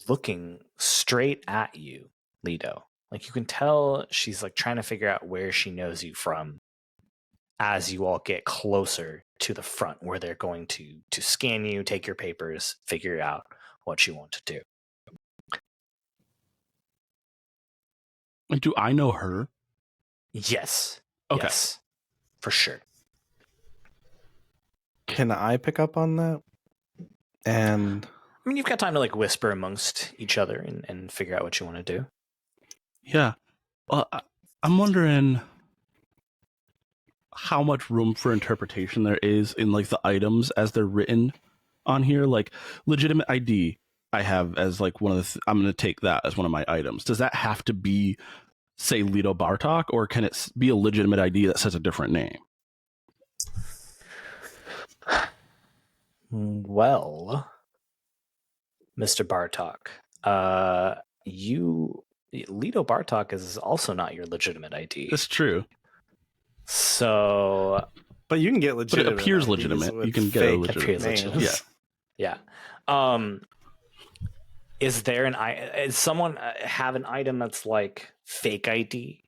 looking straight at you, Leto. Like you can tell she's like trying to figure out where she knows you from as you all get closer to the front where they're going to scan you, take your papers, figure out what you want to do. Do I know her? Yes. Okay. Yes, for sure. Can I pick up on that? And I mean, you've got time to like whisper amongst each other and figure out what you want to do. Yeah. Well, I'm wondering how much room for interpretation there is in like the items as they're written on here. Like legitimate ID, I have as like one of the. I'm going to take that as one of my items. Does that have to be, say, Leto Bartok, or can it be a legitimate ID that says a different name? Well, Mr. Bartok, Leto Bartok is also not your legitimate ID. That's true. So, but you can get legitimate. But it appears IDs legitimate. with You can get a fake legitimate. names. Yeah. Is there does someone have an item that's like fake ID?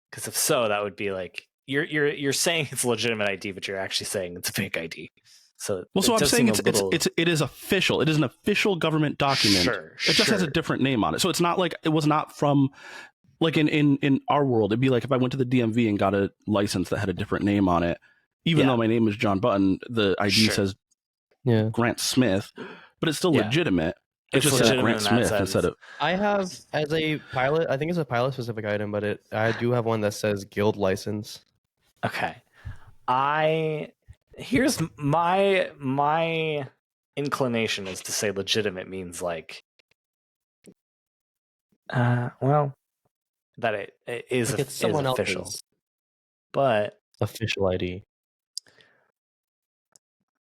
Because if so, that would be like you're saying it's a legitimate ID, but you're actually saying it's a fake ID. So Well, I'm saying it is official. It is an official government document. Sure, it just has a different name on it. So it's not like it was not from like in our world. It'd be like if I went to the DMV and got a license that had a different name on it, even though my name is John Button, the ID says Grant Smith, but it's still legitimate. It just says Grant Smith instead of. I have as a pilot. I think it's a pilot specific item, but I do have one that says guild license. Okay, here's my inclination is to say legitimate means like, well, that it is like it's someone official, else's but official ID.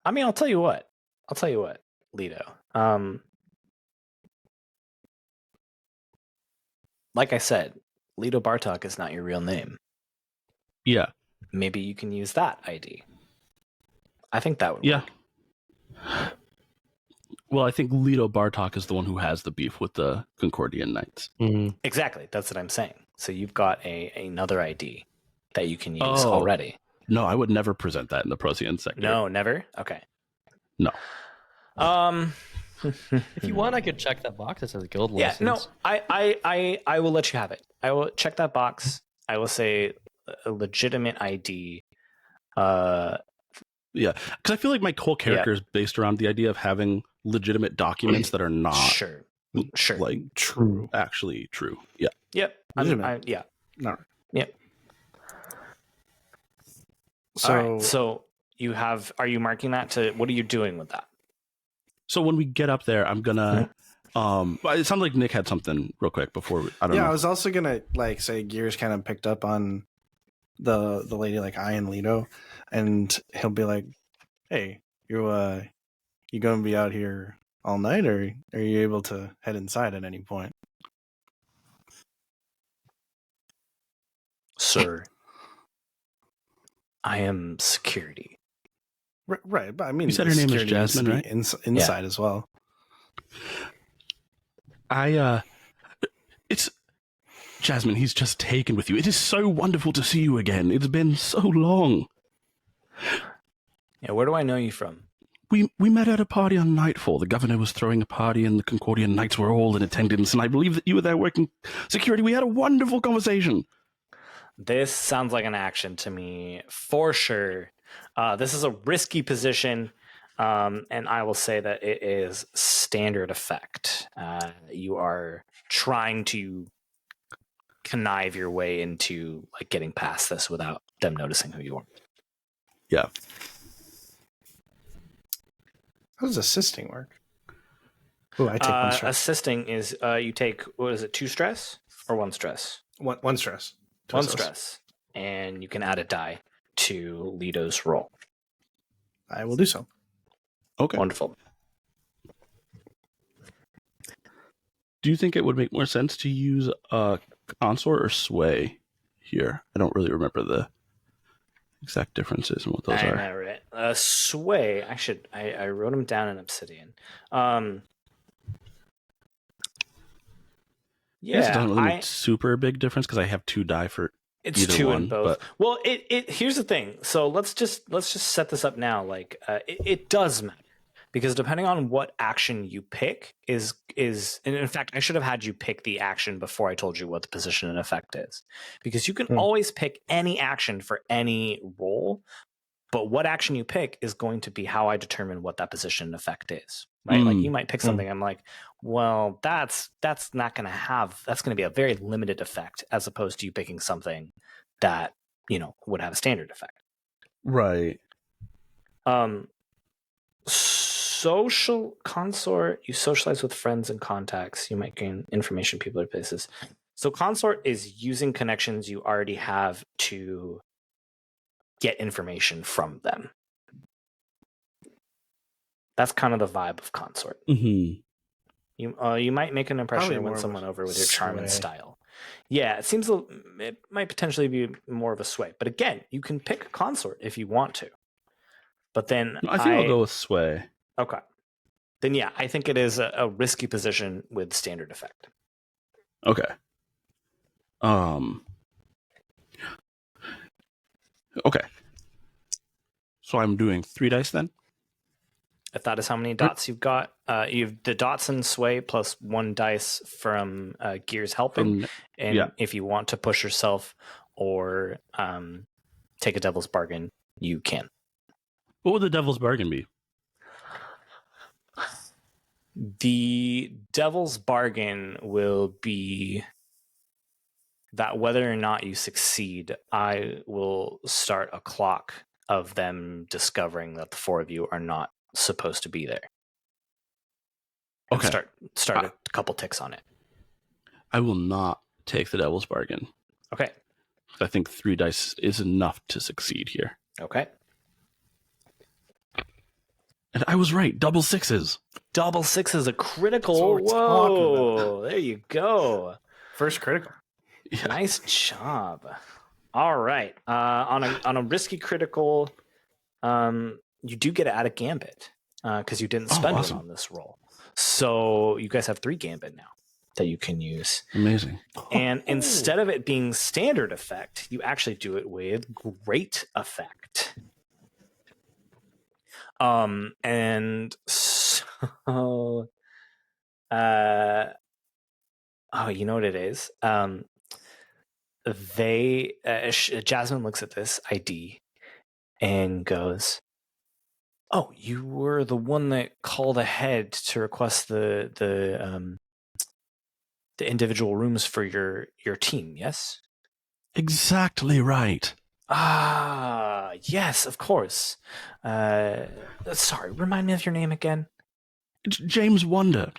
I mean, I'll tell you what, Lido. Like I said, Lido Bartok is not your real name. Yeah. Maybe you can use that ID. I think that would work. Well, I think Lido Bartok is the one who has the beef with the Concordian Knights. Mm-hmm. Exactly. That's what I'm saying. So you've got another ID that you can use already. No, I would never present that in the Procyon sector. No, never? Okay. No. If you want, I could check that box that says guild license. Yeah, no, I will let you have it. I will check that box. I will say a legitimate ID. Yeah, because I feel like my whole character is based around the idea of having legitimate documents that are not sure, like actually true. Yeah. Yep. Yeah. No. Yep. So, all right. So you have. Are you marking that to? What are you doing with that? So when we get up there, I'm gonna. It sounded like Nick had something real quick before. I don't know. Yeah, I was also gonna like say Gears kind of picked up on the lady like I and Lido, and he'll be like, "Hey, you gonna be out here all night, or are you able to head inside at any point?" Sir, I am security. Right, but I mean, you said her name is security needs to Jasmine, be right? Inside as well. It's Jasmine. He's just taken with you. It is so wonderful to see you again. It's been so long. Yeah, where do I know you from? We met at a party on Nightfall. The governor was throwing a party, and the Concordian Knights were all in attendance. And I believe that you were there working security. We had a wonderful conversation. This sounds like an action to me, for sure. This is a risky position, and I will say that it is standard effect. You are trying to connive your way into like getting past this without them noticing who you are. Yeah. How does assisting work? Oh, I take one stress. Assisting is you take, what is it, 2 stress or 1 stress? One stress. One stress. And you can add a die to Lido's roll. I will do so. Okay. Wonderful. Do you think it would make more sense to use consort or sway here? I don't really remember the exact differences and what those are. I read it. Sway. I wrote them down in Obsidian. Yeah, it doesn't really make super big difference because I have 2 die for it's either 2 one, in both. But... Well, it here's the thing. So let's just set this up now. Like it does matter because depending on what action you pick is and in fact I should have had you pick the action before I told you what the position and effect is, because you can always pick any action for any role, but what action you pick is going to be how I determine what that position and effect is. Right? Like you might pick something. I'm like, well, that's not going to have. That's going to be a very limited effect, as opposed to you picking something that would have a standard effect. Right. Social consort. You socialize with friends and contacts. You might gain information, people, or places. So consort is using connections you already have to get information from them. That's kind of the vibe of consort. Mm-hmm. You might make an impression and win someone over with your charm and style. Yeah, it might potentially be more of a sway. But again, you can pick a consort if you want to. But then I think I'll go with sway. Okay. Then yeah, I think it is a risky position with standard effect. Okay. Okay. So I'm doing 3 dice then? If that is how many dots you've got, you've the dots and sway plus 1 dice from Gears helping. And if you want to push yourself or take a devil's bargain, you can. What would the devil's bargain be? The devil's bargain will be that whether or not you succeed, I will start a clock of them discovering that the 4 of you are not supposed to be there. And Okay. Start a couple ticks on it. I will not take the devil's bargain. Okay. I think 3 dice is enough to succeed here. Okay. And I was right. Double sixes. Double six is a critical. That's what we're talking Whoa. There you go. First critical. Yeah. Nice job. All right. On a risky critical, you do get to add a gambit because you didn't spend awesome. it on this roll. So you guys have 3 gambit now that you can use. Amazing. And instead of it being standard effect, you actually do it with great effect. And so, you know what it is? Jasmine looks at this ID and goes, "Oh, you were the one that called ahead to request the individual rooms for your team, yes?" Exactly right. Ah, yes, of course. Sorry, remind me of your name again. It's James Wonder.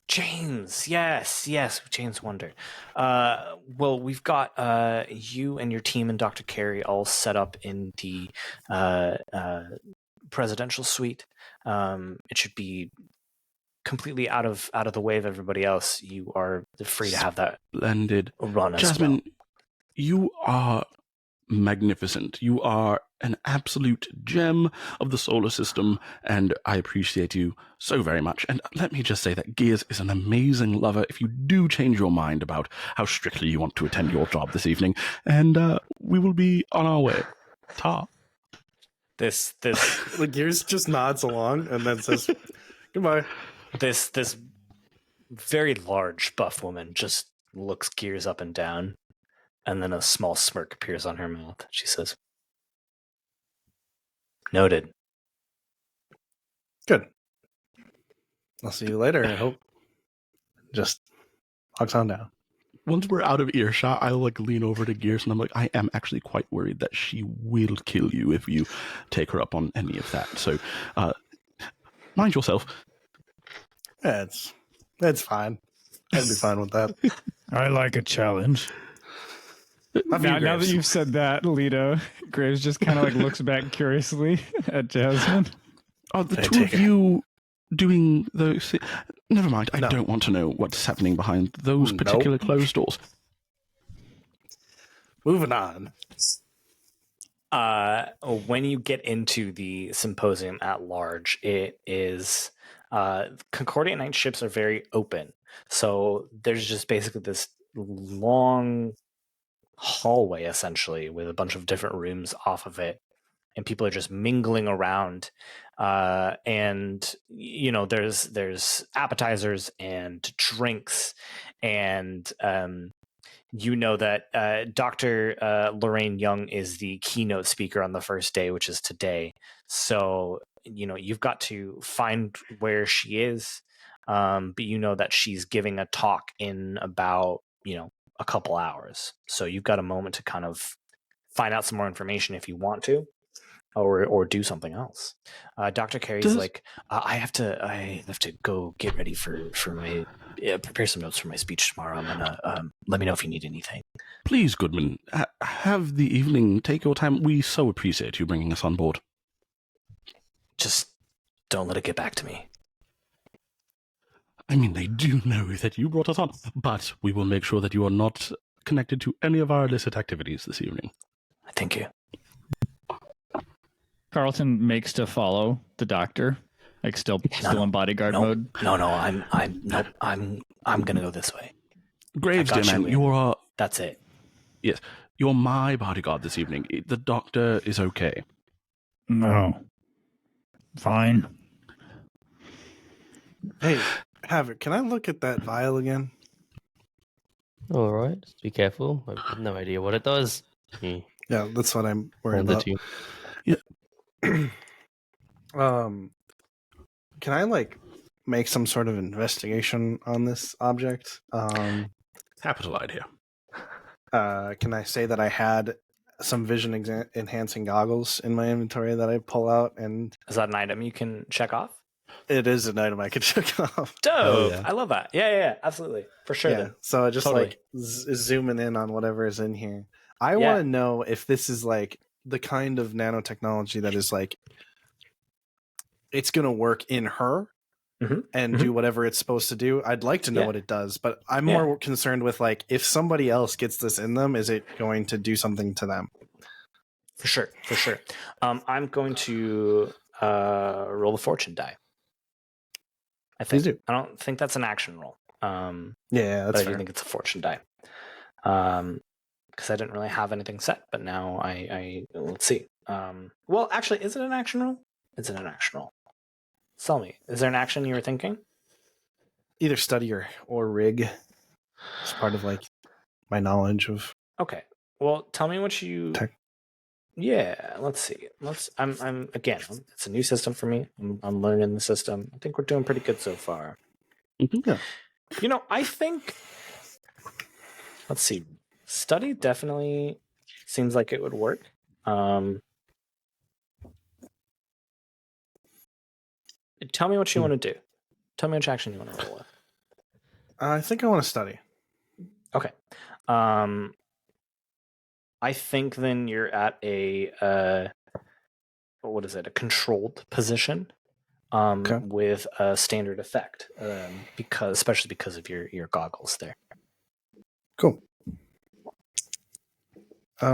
James, yes, James Wonder. Well, we've got you and your team and Dr. Carey all set up in the presidential suite. It should be completely out of the way of everybody else. You are free to have that Splendid. run as Jasmine, well. you are magnificent. You are an absolute gem of the solar system, and I appreciate you so very much. And let me just say that Gears is an amazing lover if you do change your mind about how strictly you want to attend your job this evening, and we will be on our way. Ta. This The Gears just nods along and then says, "Goodbye." this very large buff woman just looks Gears up and down, and then a small smirk appears on her mouth. She says, "Noted." Good. I'll see you later, I hope. Just walks on down. Once we're out of earshot, I'll lean over to Gears and I'm like, I am actually quite worried that she will kill you if you take her up on any of that. So, mind yourself. Yeah, it's fine. I'd be fine with that. I like a challenge. Now that you've said that, Lito, Graves just kind of looks back curiously at Jasmine. Are the Hey, two of take it. you doing those? Never mind. I No. don't want to know what's happening behind those Nope. particular closed doors. Moving on. When you get into the symposium at large, it is Concordian night ships are very open. So there's just basically this long hallway essentially with a bunch of different rooms off of it, and people are just mingling around. And you know, there's appetizers and drinks, and you know that Dr. Lorraine Young is the keynote speaker on the first day, which is today. So, you know, you've got to find where she is. But you know that she's giving a talk in about, you know, a couple hours. So you've got a moment to kind of find out some more information if you want to, or do something else. Dr. Carey's like, I have to go get ready for my prepare some notes for my speech tomorrow. I'm gonna let me know if you need anything. Please, Goodman, have the evening. Take your time. We so appreciate you bringing us on board. Just don't let it get back to me. I mean, they do know that you brought us on, but we will make sure that you are not connected to any of our illicit activities this evening. Thank you. Carlton makes to follow the doctor, like still in bodyguard mode. No, I'm gonna go this way. Graves, I got dear man, you you are... That's it. Yes. You're my bodyguard this evening. The doctor is okay. No. Fine. Hey, Havoc, can I look at that vial again? All right, just be careful. I have no idea what it does. He Yeah, that's what I'm worried hands it about. to you. Can I like make some sort of investigation on this object? Capitolide here. Can I say that I had some vision enhancing goggles in my inventory that I pull out, and Is that an item you can check off? it is an item I could check off. Dope. Oh, yeah. I love that. Yeah, absolutely. For sure. Yeah, Then. so I just Totally. like zooming in on whatever is in here. I Yeah. want to know if this is like the kind of nanotechnology that is like it's going to work in her and do whatever it's supposed to do. I'd like to know what it does, but I'm more concerned with like if somebody else gets this in them, is it going to do something to them? For sure. I'm going to roll the fortune die. I think. Please do. I don't think that's an action roll. Yeah, But that's I do fair. think it's a fortune die. Because I didn't really have anything set, but now I let's see. Well, actually, is it an action roll? Is it an action roll? Tell me, is there an action you were thinking? Either study or rig. It's part of like my knowledge of Okay. Well, tell me what you. Tech. Yeah, let's see. I'm again. It's a new system for me. I'm learning the system. I think we're doing pretty good so far. Yeah. You know, I think. Let's see. Study definitely seems like it would work. Tell me what you want to do. Tell me which action you want to roll with. I think I want to study. Okay. I think then you're at a what is it? A controlled position. With a standard effect. Especially because of your goggles there. Cool. I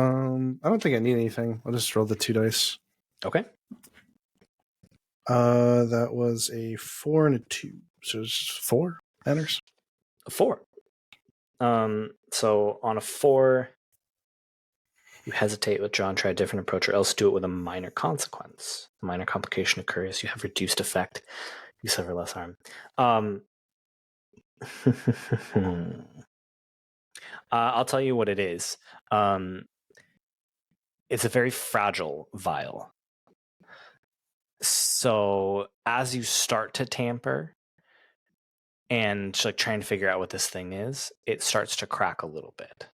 don't think I need anything. I'll just roll the 2 dice. Okay. That was a 4 and a 2. So it's 4 enters. A 4. So on a 4, you hesitate, withdraw, and try a different approach, or else do it with a minor consequence. A minor complication occurs. You have reduced effect. You suffer less harm. I'll tell you what it is. It's a very fragile vial. So as you start to tamper and like trying to figure out what this thing is, it starts to crack a little bit.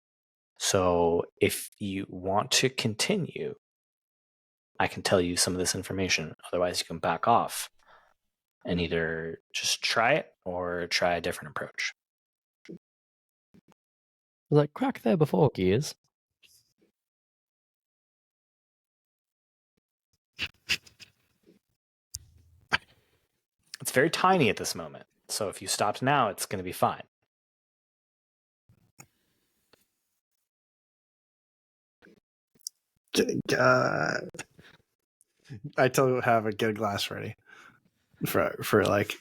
So if you want to continue, I can tell you some of this information. Otherwise, you can back off and either just try it or try a different approach. Was that crack there before Gears? It's very tiny at this moment. So if you stopped now, it's going to be fine. God. I tell you, have a get a glass ready for like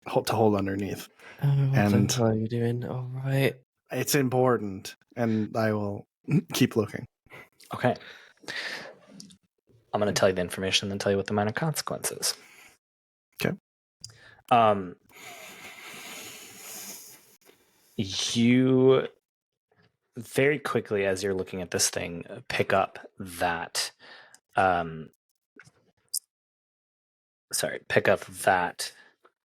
to hold underneath. And what are you doing? All right. It's important, and I will keep looking. Okay. I'm going to tell you the information and then tell you what the minor consequence is. Okay. You very quickly, as you're looking at this thing, pick up that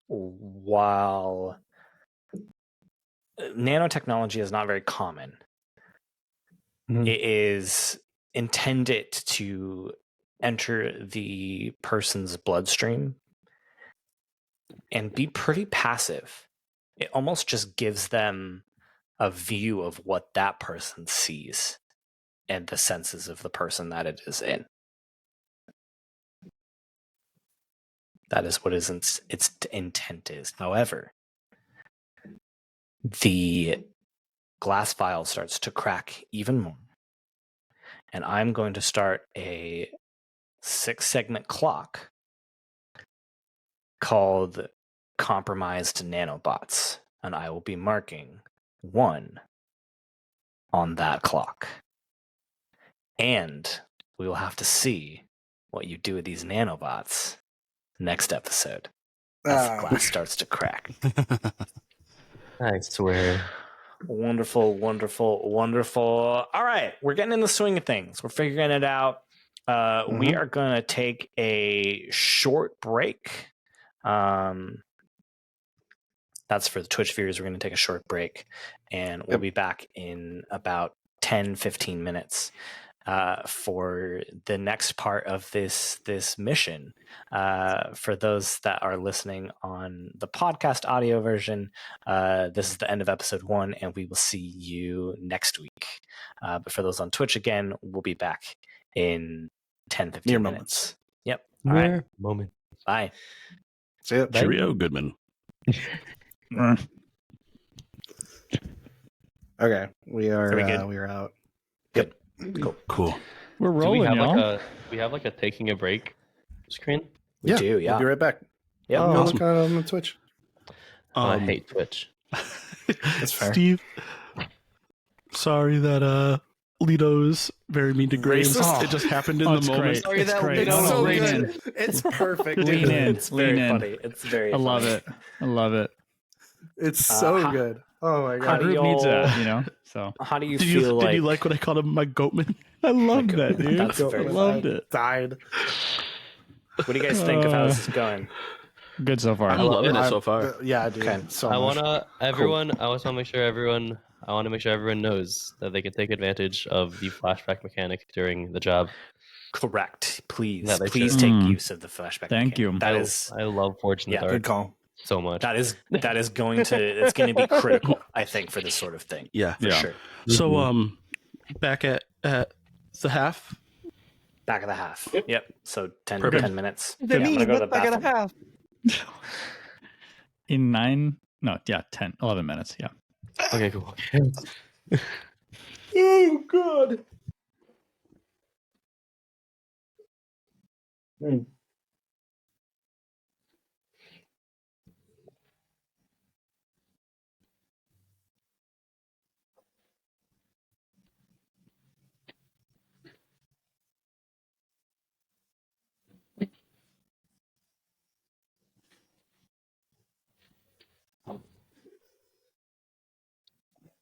while nanotechnology is not very common, it is intended to enter the person's bloodstream and be pretty passive. It almost just gives them a view of what that person sees and the senses of the person that it is in. That is what its intent is. However, the glass vial starts to crack even more. And I'm going to start a 6-segment clock called Compromised Nanobots. And I will be marking 1 on that clock. And we will have to see what you do with these nanobots next episode as the glass starts to crack. I swear. Wonderful, wonderful, wonderful. All right, we're getting in the swing of things. We're figuring it out. We are going to take a short break. That's for the Twitch viewers. We're going to take a short break, and we'll be back in about 10, 15 minutes for the next part of this mission. For those that are listening on the podcast audio version, this is the end of episode 1, and we will see you next week. But for those on Twitch, again, we'll be back in 10, 15 Mere minutes. moments. Yep. All right. Moment. Bye. See ya. Cheerio, Goodman. Okay, we are good? we are out. Good. Cool. We're Do rolling, we have y'all. like a taking a break screen? We do, yeah. We'll be right back. Yep. Oh, Go awesome. look on Twitch. I hate Twitch. That's fair. Steve, sorry that Lito's very mean to Graves. Racist? It just happened in It's the moment. great. Sorry, It's that great. It's No, No, so lean good. in. It's perfect. Lean dude. in. It's very Lean in. funny. It's very I love funny. it. I love it. It's so how- good. Oh my Our How god. do group needs y'all- that, you know. So How do you Did feel you like what I called him, my goatman? I loved that, dude. That's I very loved it. Died. What do you guys think of how this is going? good so far. I'm loving it so far. Yeah, dude. Okay. So I much. wanna make sure everyone knows that they can take advantage of the flashback mechanic during the job. Correct. Please, Yeah, they please should. take Mm. use of the flashback. Thank you. That is I love Fortune Yeah, the Good Dark call. so much. that is going to be critical, I think, for this sort of thing. Yeah. For Yeah. sure. So back at the half. Back of the half. Yep. So 10 Perfect. 10 minutes. That I'm means gonna go to the what I gotta bathroom. have. In 11 minutes. Yeah. Okay, cool. Oh god.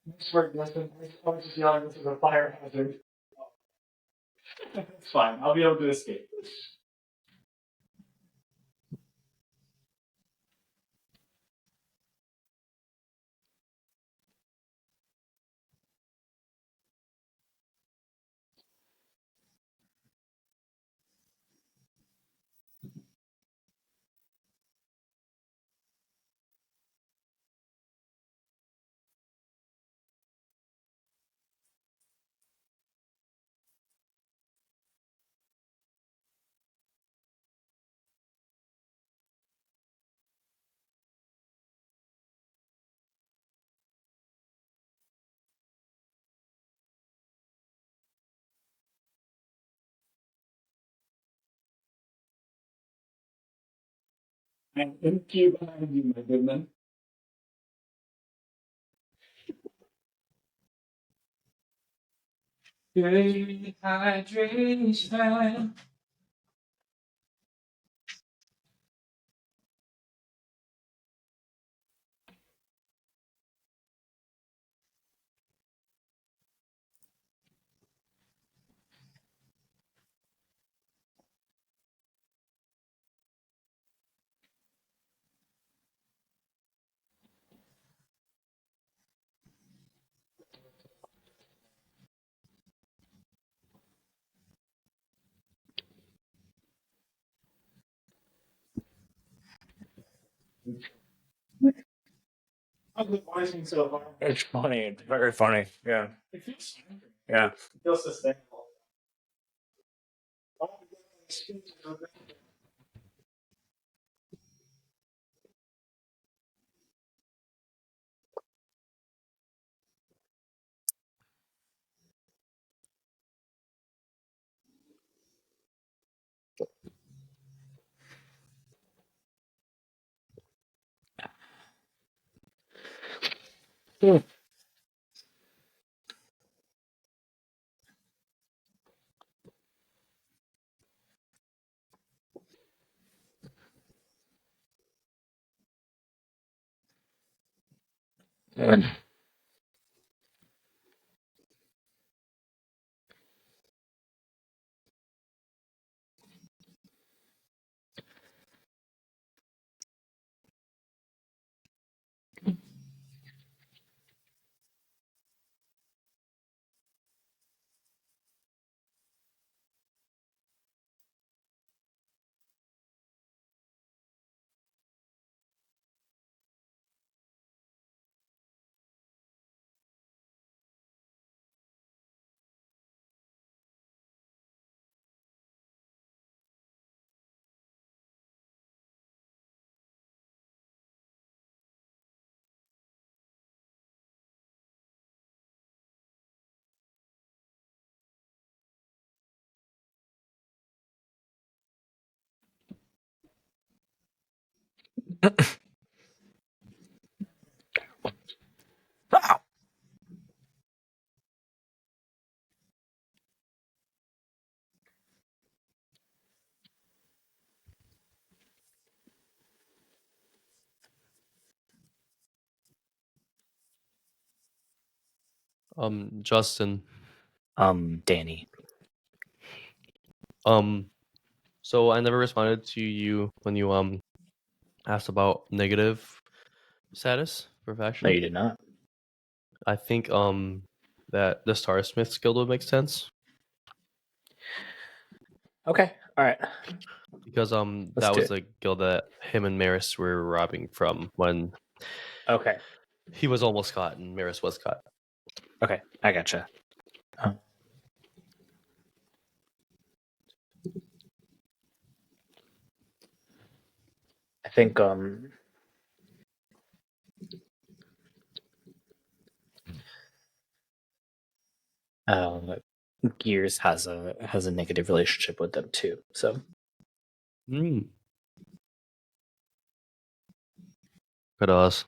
This is a fire hazard. It's fine. I'll be able to escape. I'm in queue behind you, my good man. Good hydration. How's the voicing so far? It's funny. It's very funny. Yeah. It feels yeah. It feels sustainable. Justin. Danny. So I never responded to you when you asked about negative status for faction. No, you did not. I think that the Starsmith guild would make sense Okay. All right. because Let's that do was the guild that him and Maris were robbing from when Okay. he was almost caught and Maris was caught. Okay. I gotcha. I think Gears has a negative relationship with them too. So Good us.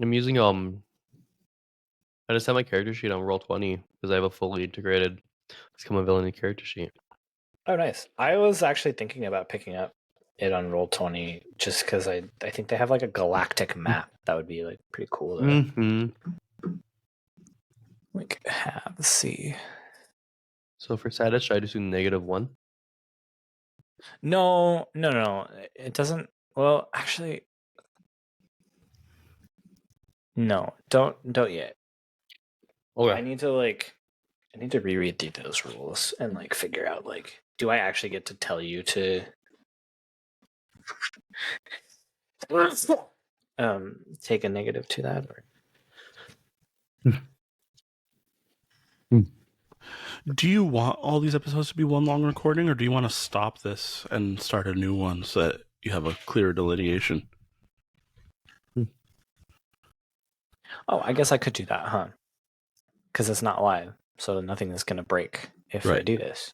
I'm using I just have my character sheet on Roll20 because I have a fully integrated Become a Villainy character sheet. oh, nice. I was actually thinking about picking up it on Roll20 just because I think they have like a galactic map that would be like pretty cool to like have. See. So for status, should I just do -1? No. It doesn't. Well, actually, no. Don't yet. Okay. I need to reread through those rules and like figure out like, do I actually get to tell you to take a negative to that? Or... Do you want all these episodes to be one long recording, or do you want to stop this and start a new one so that you have a clear delineation? Oh, I guess I could do that, huh? Because it's not live, so nothing is going to break if I Right. do this.